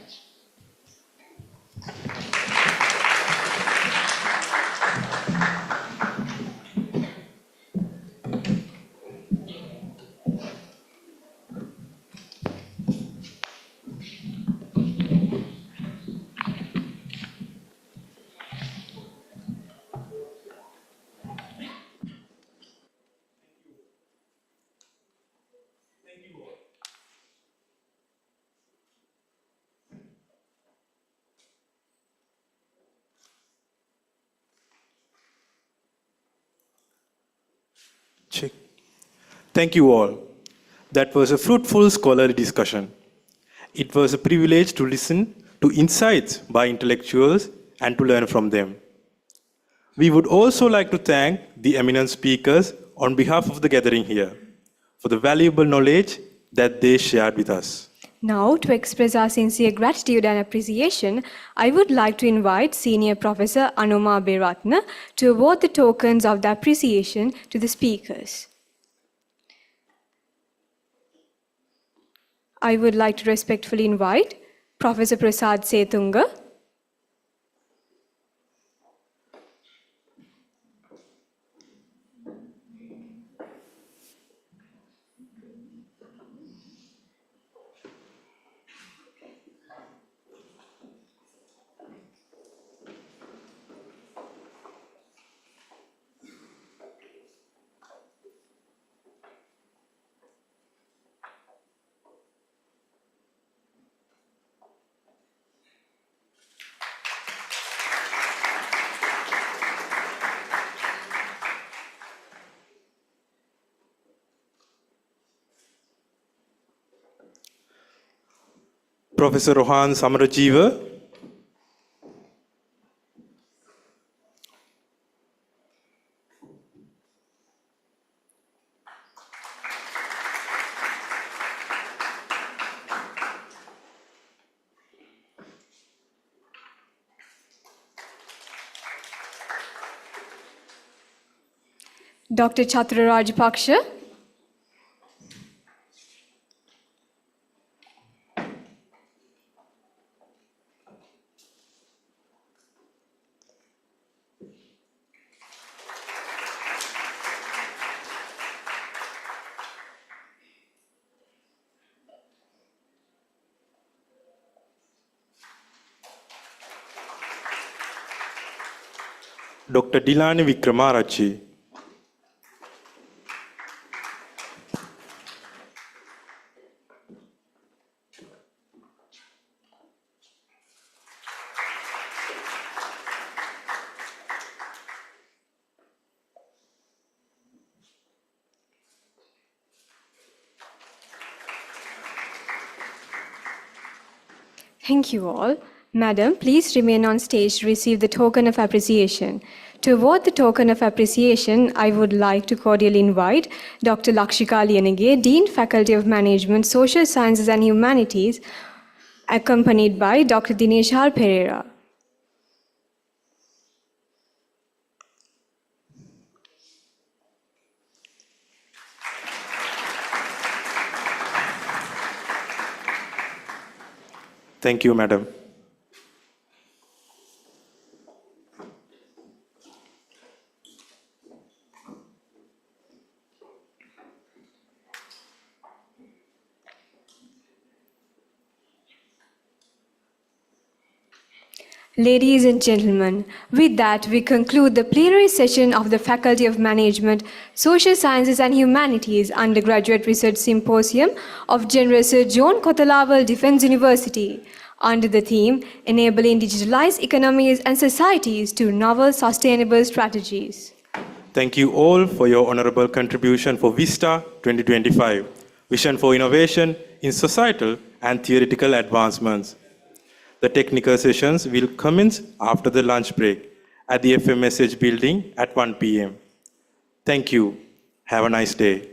Check. Thank you all. That was a fruitful scholarly discussion. It was a privilege to listen to insights by intellectuals and to learn from them. We would also like to thank the eminent speakers on behalf of the gathering here for the valuable knowledge that they shared with us. Now, to express our sincere gratitude and appreciation, I would like to invite Senior Professor Anuma Beratna to award the tokens of the appreciation to the speakers. I would like to respectfully invite Professor Prasad Setunga, Professor Rohan Samarajiva, Dr. Chatra Rajpaksha, Dr. Dilani Wickramarachchi, Thank you all. Madam, please remain on stage to receive the token of appreciation. To award the token of appreciation, I would like to cordially invite Dr. Lakshika Liyanage, Dean, Faculty of Management, Social Sciences and Humanities, accompanied by Dr. Dinesh R. Pereira. Thank you, Madam. Ladies and gentlemen, with that we conclude the plenary session of the Faculty of Management, Social Sciences and Humanities Undergraduate Research Symposium of General Sir John Kotalawal Defence University under the theme Enabling Digitalized Economies and Societies to Novel Sustainable Strategies. Thank you all for your honorable contribution for VISTA 2025, Vision for Innovation in Societal and Theoretical Advancements. The technical sessions will commence after the lunch break at the FMSH building at 1 p.m. Thank you. Have a nice day.